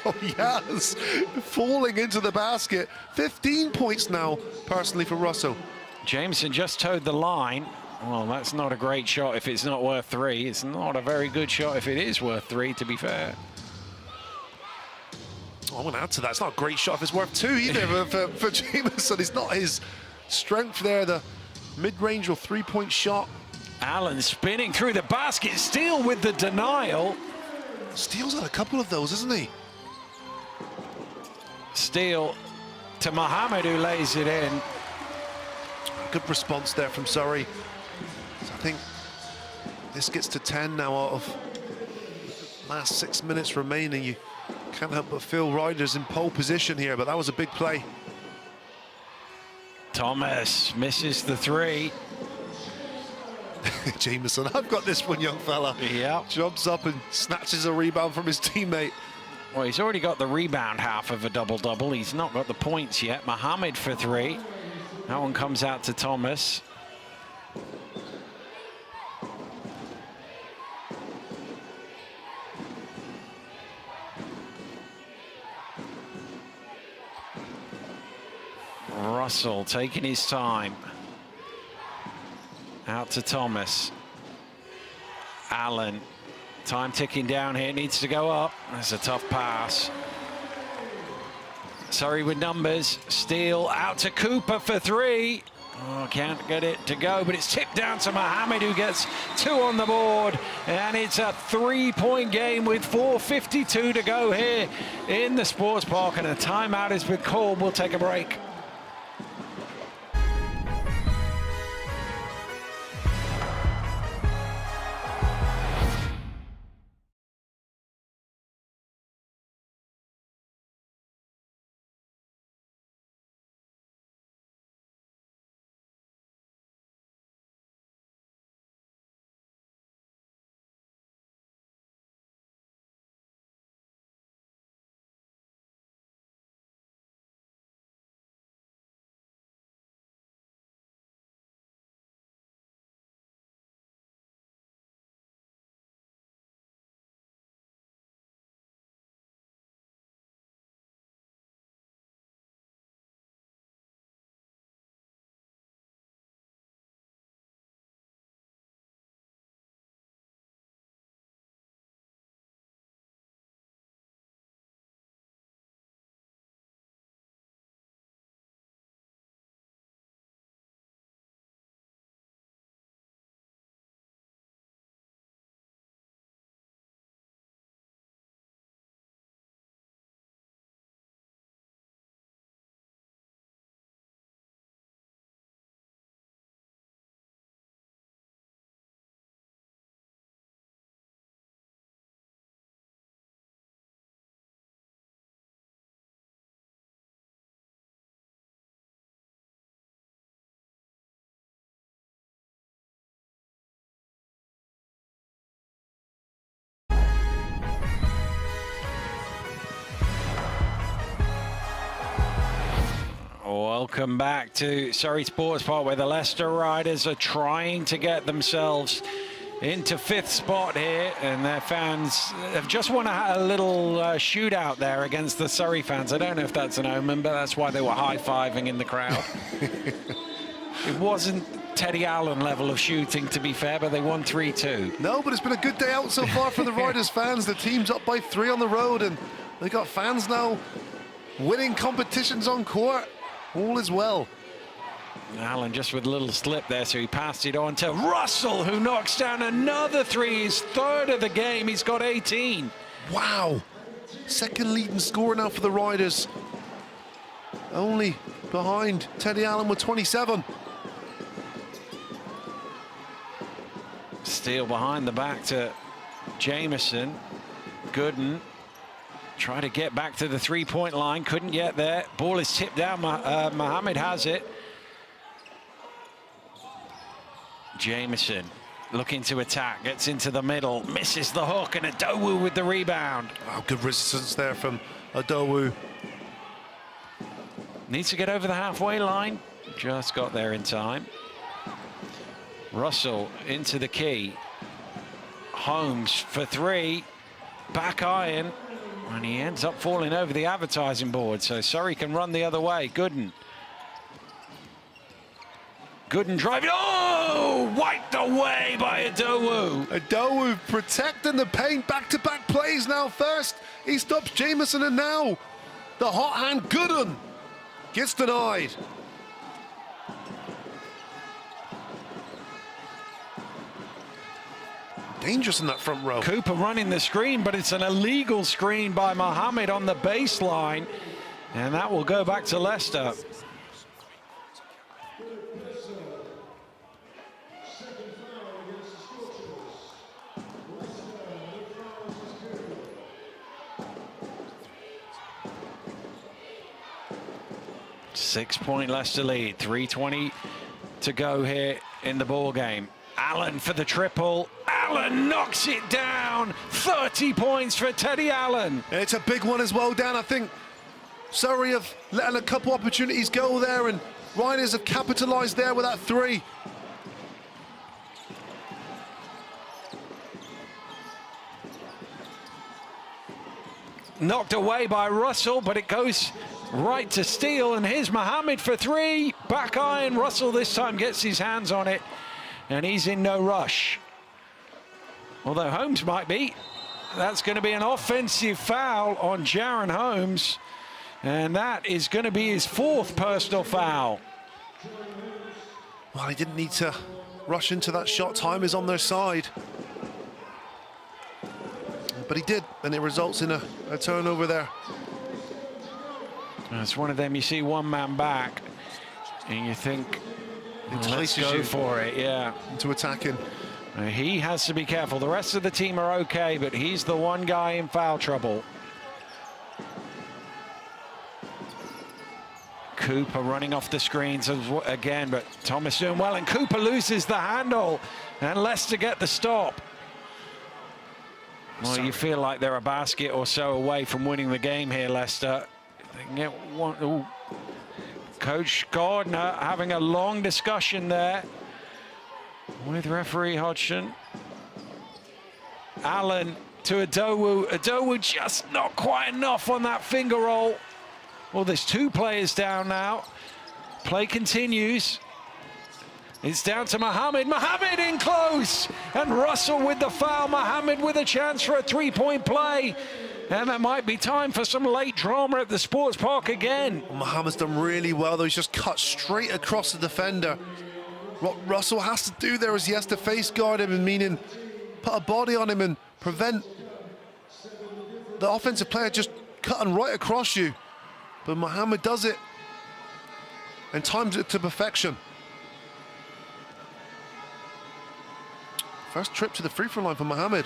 Speaker 5: Oh, yes, falling into the basket. 15 points now, personally, for Russell.
Speaker 4: Jameson just towed the line. Well, that's not a great shot if it's not worth 3. It's not a very good shot if it is worth 3, to be fair.
Speaker 5: I'm going to add to that. It's not a great shot if it's worth 2 either for Jameson. It's not his strength there, the mid-range or three-point shot.
Speaker 4: Allen spinning through the basket, Steele with the denial.
Speaker 5: Steele's had a couple of those, isn't he?
Speaker 4: Steele to Mohammed, who lays it in.
Speaker 5: Good response there from Surrey. So I think this gets to 10 now out of last 6 minutes remaining. You can't help but feel Riders in pole position here, but that was a big play.
Speaker 4: Thomas misses the 3.
Speaker 5: Jameson, I've got this one, young fella.
Speaker 4: Yeah.
Speaker 5: Jumps up and snatches a rebound from his teammate.
Speaker 4: Well, he's already got the rebound half of a double-double. He's not got the points yet. Mohammed for 3. That one comes out to Thomas. Russell taking his time. Out to Thomas. Allen. Time ticking down here. Needs to go up. That's a tough pass. Surrey with numbers. Steele out to Cooper for 3. Oh, can't get it to go, but it's tipped down to Mohammed, who gets 2 on the board. And it's a 3-point game with 4:52 to go here in the sports park. And a timeout has been called. We'll take a break. Welcome back to Surrey Sports Park, where the Leicester Riders are trying to get themselves into 5th spot here, and their fans have just won a little shootout there against the Surrey fans. I don't know if that's an omen, but that's why they were high-fiving in the crowd. It wasn't Teddy Allen level of shooting, to be fair, but they won 3-2.
Speaker 5: No, but it's been a good day out so far for the Riders fans. The team's up by 3 on the road, and they got fans now winning competitions on court. All is well.
Speaker 4: Allen just with a little slip there, so he passed it on to Russell, who knocks down another 3, his 3rd of the game. He's got 18.
Speaker 5: Wow. Second leading scorer now for the Riders. Only behind Teddy Allen with 27.
Speaker 4: Steele behind the back to Jameson. Gooden. Try to get back to the 3-point line, couldn't get there. Ball is tipped down, Mohammed has it. Jameson looking to attack, gets into the middle, misses the hook, and Adowu with the rebound.
Speaker 5: Oh, good resistance there from Adowu.
Speaker 4: Needs to get over the halfway line, just got there in time. Russell into the key. Holmes for 3, back iron. And he ends up falling over the advertising board, so Surrey can run the other way. Gooden driving. Oh! Wiped away by Adowu.
Speaker 5: Adowu protecting the paint. Back-to-back plays now. First, he stops Jameson, and now The hot hand, Gooden, gets denied. Dangerous in that front row.
Speaker 4: Cooper running the screen, but it's an illegal screen by Mohammed on the baseline. And that will go back to Leicester. Six-point Leicester lead, 3:20 to go here in the ball game. Allen for the triple. Allen knocks it down. 30 points for Teddy Allen.
Speaker 5: It's a big one as well, Dan. I think Surrey have letting a couple opportunities go there, and Riders have capitalised there with that three.
Speaker 4: Knocked away by Russell, but it goes right to Steele, and here's Mohammed for three. Back iron. Russell this time gets his hands on it, and he's in no rush. Although Holmes might be. That's going to be an offensive foul on Jaron Holmes, and that is going to be his fourth personal foul.
Speaker 5: Well, he didn't need to rush into that shot. Time is on their side. But he did, and it results in a turnover there.
Speaker 4: It's one of them, you see one man back, and you think, let's go for it, yeah.
Speaker 5: To attack him.
Speaker 4: He has to be careful. The rest of the team are okay, but he's the one guy in foul trouble. Cooper running off the screens again, but Thomas doing well, and Cooper loses the handle, and Leicester get the stop. Well, you feel like they're a basket or so away from winning the game here, Leicester. They can get one. Ooh. Coach Gardner having a long discussion there with referee Hodgson. Allen to Adowu. Adowu just not quite enough on that finger roll. Well, there's two players down now. Play continues. It's down to Mohammed. Mohammed in close. And Russell with the foul. Mohammed with a chance for a three-point play. And there might be time for some late drama at the sports park again.
Speaker 5: Well, Mohammed's done really well, though. He's just cut straight across the defender. What Russell has to do there is he has to face guard him, and meaning put a body on him and prevent the offensive player just cutting right across you. But Mohammed does it and times it to perfection. First trip to the free throw line for Mohammed.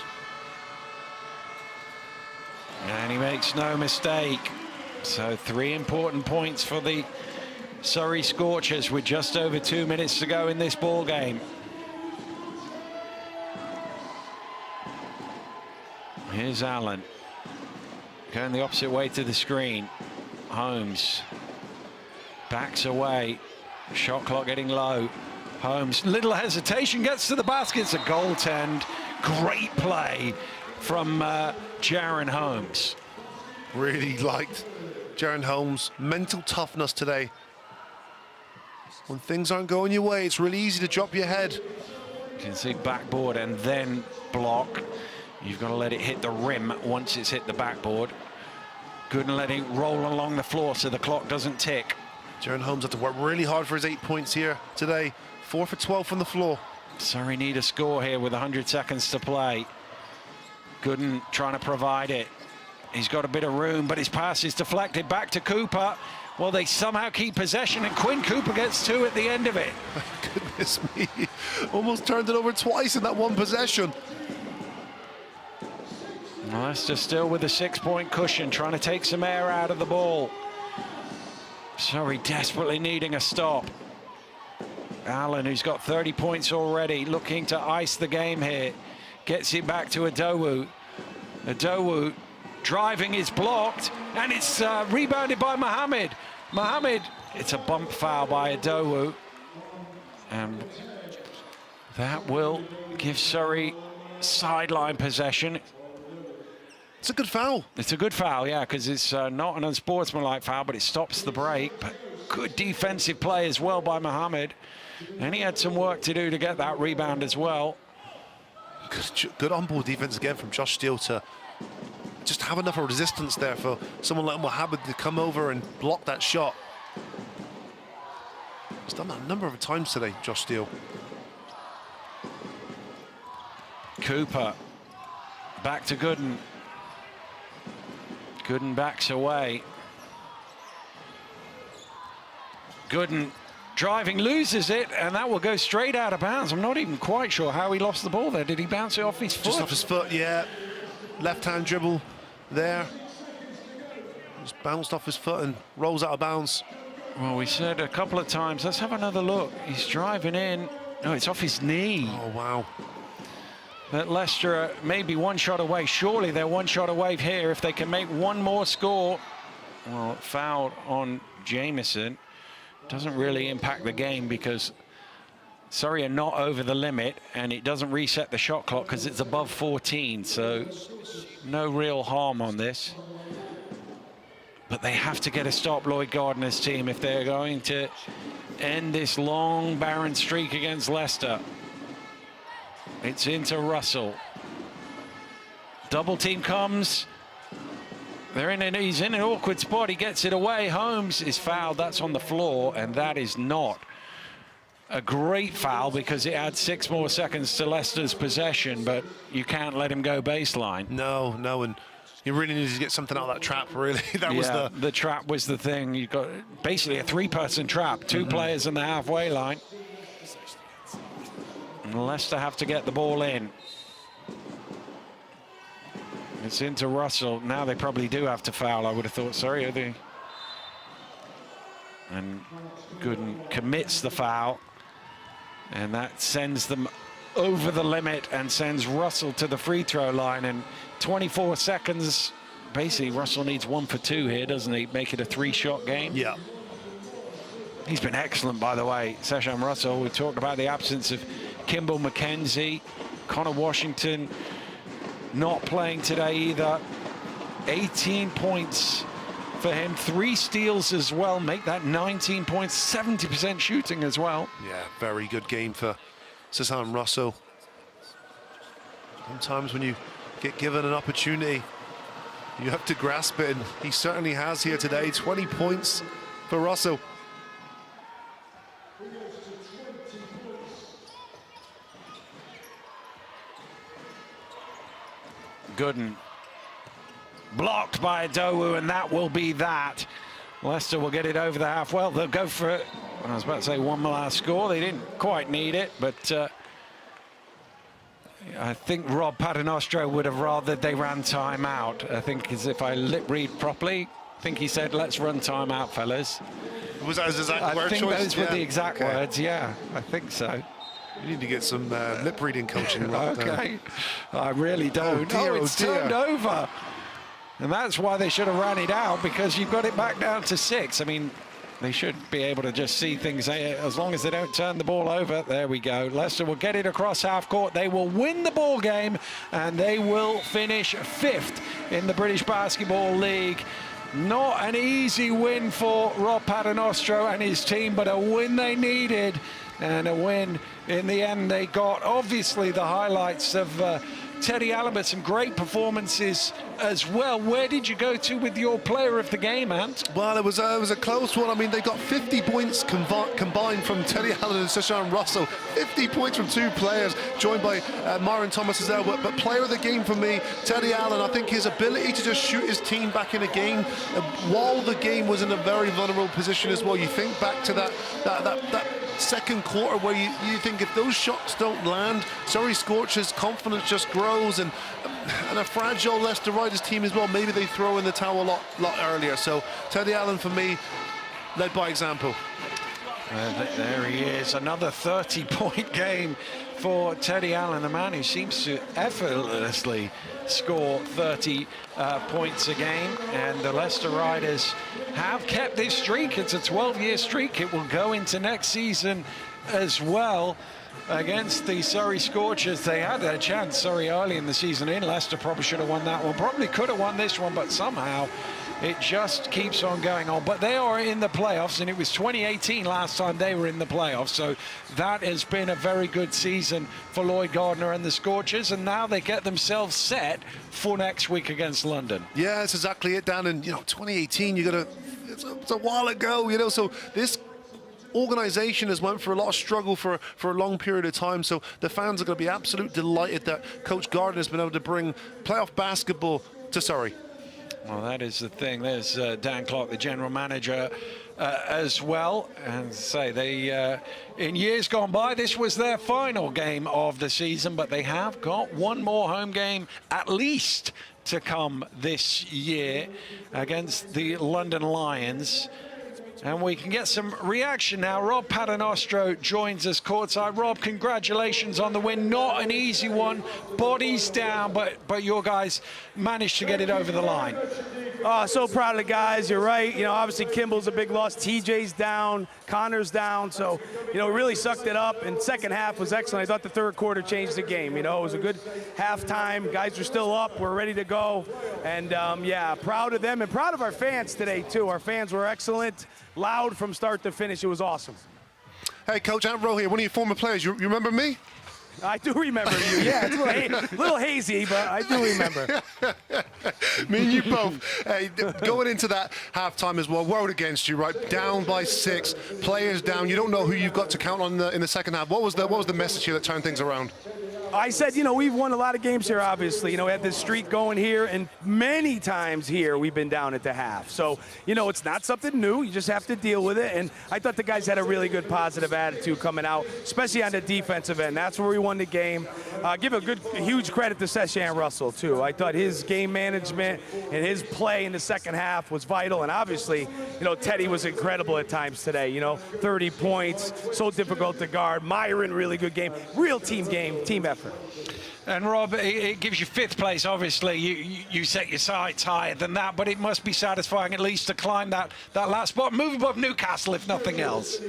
Speaker 4: And he makes no mistake. So 3 important points for the Surrey Scorchers with just over 2 minutes to go in this ball game. Here's Allen. Going the opposite way to the screen. Holmes backs away. Shot clock getting low. Holmes, little hesitation, gets to the basket. It's a goaltend. Great play from Jaron Holmes.
Speaker 5: Really liked Jaron Holmes' mental toughness today. When things aren't going your way, it's really easy to drop your head.
Speaker 4: You can see backboard and then block. You've got to let it hit the rim once it's hit the backboard. Good and letting it roll along the floor so the clock doesn't tick.
Speaker 5: Jaron Holmes had to work really hard for his 8 points here today. 4 for 12 from the floor.
Speaker 4: Surrey need a score here with 100 seconds to play. Gooden trying to provide it. He's got a bit of room, but his pass is deflected back to Cooper. Well, they somehow keep possession, and Quinn Cooper gets 2 at the end of it.
Speaker 5: Goodness me. Almost turned it over twice in that one possession.
Speaker 4: Leicester still with a 6-point cushion, trying to take some air out of the ball. Surrey desperately needing a stop. Allen, who's got 30 points already, looking to ice the game here. Gets it back to Adowu. Adowu driving is blocked, and it's rebounded by Mohammed. Mohammed, it's a bump foul by Adowu. And that will give Surrey sideline possession.
Speaker 5: It's a good foul.
Speaker 4: It's a good foul, yeah, because it's not an unsportsmanlike foul, but it stops the break. But good defensive play as well by Mohammed. And he had some work to do to get that rebound as well.
Speaker 5: Good on-ball defense again from Josh Steele to just have enough of resistance there for someone like Mohammed to come over and block that shot. He's done that a number of times today, Josh Steele.
Speaker 4: Cooper back to Gooden. Gooden backs away. Gooden driving, loses it, and that will go straight out of bounds. I'm not even quite sure how he lost the ball there. Did he bounce it off his foot?
Speaker 5: Just off his foot, yeah. Left-hand dribble there. Just bounced off his foot and rolls out of bounds.
Speaker 4: Well, we said a couple of times, let's have another look. He's driving in. No, it's off his knee.
Speaker 5: Oh, wow.
Speaker 4: But Leicester maybe one shot away. Surely they're one shot away here if they can make one more score. Well, foul on Jamieson. Doesn't really impact the game because Surrey are not over the limit, and it doesn't reset the shot clock because it's above 14, so no real harm on this. But they have to get a stop, Lloyd Gardner's team, if they're going to end this long, barren streak against Leicester. It's into Russell. Double team comes. He's in an awkward spot. He gets it away. Holmes is fouled. That's on the floor, and that is not a great foul because it adds 6 more seconds to Leicester's possession, but you can't let him go baseline.
Speaker 5: No, and you really need to get something out of that trap, really. That was
Speaker 4: the trap was the thing. You've got basically a 3-person trap, 2 players in the halfway line. And Leicester have to get the ball in. It's into Russell. Now they probably do have to foul, I would have thought. Sorry, are they? And Gooden commits the foul. And that sends them over the limit and sends Russell to the free throw line. And 24 seconds. Basically, Russell needs 1 for 2 here, doesn't he? Make it a 3-shot game.
Speaker 5: Yeah.
Speaker 4: He's been excellent, by the way, Seshan Russell. We talked about the absence of Kimball McKenzie, Connor Washington not playing today either. 18 points for him, 3 steals as well, make that 19 points, 70% shooting as well.
Speaker 5: Yeah, very good game for Seshan Russell. Sometimes when you get given an opportunity, you have to grasp it, and he certainly has here today. 20 points for Russell.
Speaker 4: Gooden blocked by Adowu, and that will be that. Leicester will get it over the half. Well, they'll go for it. I was about to say one last score. They didn't quite need it, but I think Rob Paternostro would have rather they ran time out. I think, as if I lip read properly, I think he said, let's run time out, fellas.
Speaker 5: Was that his exact word choice?
Speaker 4: I think those were the exact
Speaker 5: Okay.
Speaker 4: words, yeah. I think so.
Speaker 5: You need to get some lip reading coaching. Rob,
Speaker 4: Okay, I really don't.
Speaker 5: Oh, dear,
Speaker 4: it's
Speaker 5: oh, dear.
Speaker 4: turned over. And that's why they should have ran it out, because you've got it back down to 6. I mean, they should be able to just see things as long as they don't turn the ball over. There we go. Leicester will get it across half court. They will win the ball game, and they will finish 5th in the British Basketball League. Not an easy win for Rob Paternostro and his team, but a win they needed, and a win in the end they got. Obviously, the highlights of Teddy Allen, but some great performances as well. Where did you go to with your player of the game, Ant?
Speaker 5: Well, it was a close one. I mean, they got 50 points combined from Teddy Allen and Seshan Russell. 50 points from 2 players, joined by Myron Thomas as well. But player of the game for me, Teddy Allen. I think his ability to just shoot his team back in a game while the game was in a very vulnerable position as well. You think back to that second quarter where you think if those shots don't land, Surrey Scorchers' confidence just grows, and a fragile Leicester Riders team as well. Maybe they throw in the towel a lot earlier. So Teddy Allen for me led by example.
Speaker 4: There he is, another 30-point game for Teddy Allen, a man who seems to effortlessly score 30 points a game. And the Leicester Riders have kept this streak. It's a 12-year streak. It will go into next season as well against the Surrey Scorchers. They had a chance, Surrey, early in the season in. Leicester probably should have won that one, probably could have won this one, but somehow it just keeps on going on. But they are in the playoffs, and it was 2018 last time they were in the playoffs. So that has been a very good season for Lloyd Gardner and the Scorchers, and now they get themselves set for next week against London.
Speaker 5: Yeah, that's exactly it, Dan. And, 2018, it's a while ago, so this organization has went for a lot of struggle for a long period of time, so the fans are going to be absolutely delighted that Coach Gardner has been able to bring playoff basketball to Surrey.
Speaker 4: Well, that is the thing. There's Dan Clark, the general manager, as well. And say they, in years gone by, this was their final game of the season, but they have got one more home game at least to come this year against the London Lions. And we can get some reaction now. Rob Paternostro joins us courtside. Rob, congratulations on the win. Not an easy one. Bodies down, but your guys managed to get it over the line.
Speaker 8: Oh, so proud of the guys. You're right. Obviously Kimball's a big loss. TJ's down. Connor's down. So, we really sucked it up. And second half was excellent. I thought the third quarter changed the game. It was a good halftime. Guys are still up. We're ready to go. And, yeah, proud of them and proud of our fans today, too. Our fans were excellent. Loud from start to finish. It was awesome.
Speaker 5: Hey, Coach Ambrose here, one of your former players. You remember me?
Speaker 8: I do remember you. Yeah, it's a little hazy, but I do remember.
Speaker 5: Me and you both. Hey, going into that halftime as well, worried against you, right? Down by 6, players down. You don't know who you've got to count on in the second half. What was the message here that turned things around?
Speaker 8: I said, we've won a lot of games here, obviously. We had this streak going here, and many times here we've been down at the half. So, it's not something new. You just have to deal with it. And I thought the guys had a really good positive attitude coming out, especially on the defensive end. That's where we won the game. Give a huge credit to Seshan Russell, too. I thought his game management and his play in the second half was vital. And obviously, Teddy was incredible at times today. 30 points, so difficult to guard. Myron, really good game. Real team game, team effort.
Speaker 4: And Rob, it gives you 5th place. Obviously, you set your sights higher than that, but it must be satisfying at least to climb that last spot, move above Newcastle, if nothing else.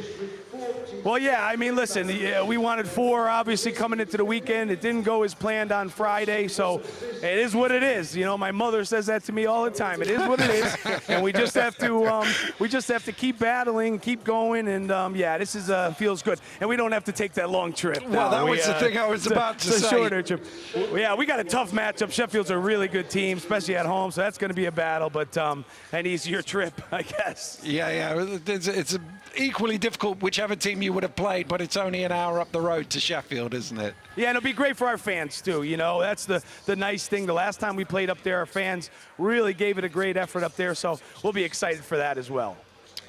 Speaker 8: Well, yeah, listen, we wanted 4, obviously, coming into the weekend. It didn't go as planned on Friday, so it is what it is. My mother says that to me all the time. It is what it is, and we just have to keep battling, keep going, and yeah, this feels good. And we don't have to take that long trip.
Speaker 4: Well, that was the thing I was about to say.
Speaker 8: It's a shorter trip. Yeah, we got a tough matchup. Sheffield's a really good team, especially at home, so that's going to be a battle, but an easier trip, I guess.
Speaker 4: Yeah, it's equally difficult whichever team you would have played, but it's only an hour up the road to Sheffield, isn't it?
Speaker 8: Yeah, and it'll be great for our fans, too. That's the nice thing. The last time we played up there, our fans really gave it a great effort up there, so we'll be excited for that as well.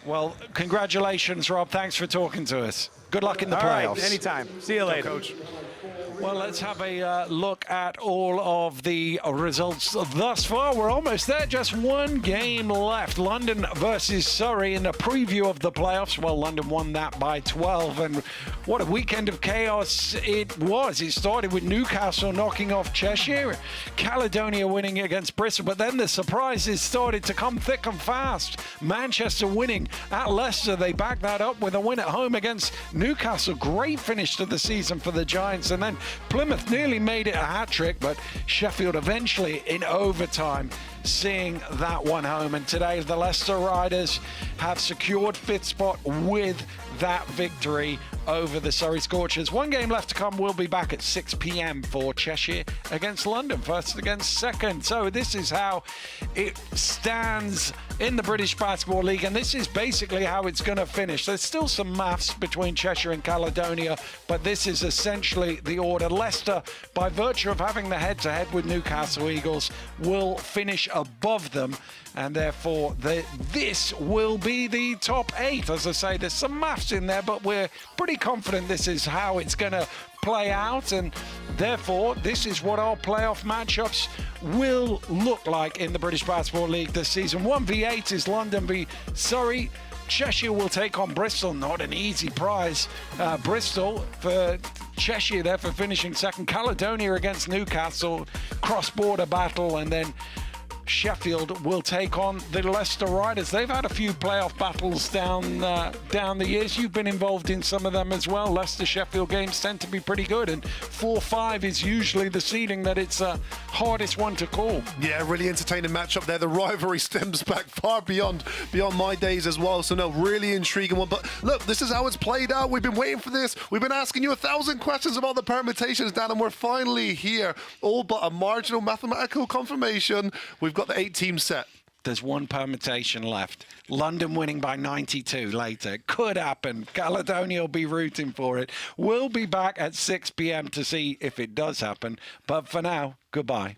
Speaker 4: Well, congratulations, Rob. Thanks for talking to us. Good luck in the playoffs.
Speaker 8: All right, anytime. See you later.
Speaker 5: Coach.
Speaker 4: Well, let's have a look at all of the results thus far. We're almost there, just one game left. London versus Surrey in a preview of the playoffs. Well, London won that by 12, and what a weekend of chaos it was. It started with Newcastle knocking off Cheshire, Caledonia winning against Bristol, but then the surprises started to come thick and fast. Manchester winning at Leicester. They backed that up with a win at home against Newcastle. Great finish to the season for the Giants, and then Plymouth nearly made it a hat-trick, but Sheffield eventually in overtime seeing that one home. And today the Leicester Riders have secured 5th spot with that victory over the Surrey Scorchers. One game left to come. We'll be back at 6 p.m. for Cheshire against London, first against second. So this is how it stands in the British Basketball League, and this is basically how it's going to finish. There's still some maths between Cheshire and Caledonia, but this is essentially the order. Leicester, by virtue of having the head-to-head with Newcastle Eagles, will finish above them, and therefore this will be the top 8. As I say, there's some maths in there, but we're pretty confident this is how it's going to play out, and therefore this is what our playoff matchups will look like in the British Basketball League this season. 1v8 is London v Surrey. Cheshire will take on Bristol. Not an easy prize. Bristol for Cheshire there for finishing second. Caledonia against Newcastle, cross-border battle, and then Sheffield will take on the Leicester Riders. They've had a few playoff battles down the years. You've been involved in some of them as well. Leicester-Sheffield games tend to be pretty good, and 4-5 is usually the seeding that it's hardest one to call.
Speaker 5: Yeah, really entertaining matchup there. The rivalry stems back far beyond my days as well. So no, really intriguing one. But look, this is how it's played out. We've been waiting for this. We've been asking you 1,000 questions about the permutations, Dan, and we're finally here. All but a marginal mathematical confirmation. We've got the 8-team set.
Speaker 4: There's one permutation left. London winning by 92 later. It could happen. Caledonia will be rooting for it. We'll be back at 6 p.m. to see if it does happen. But for now, goodbye.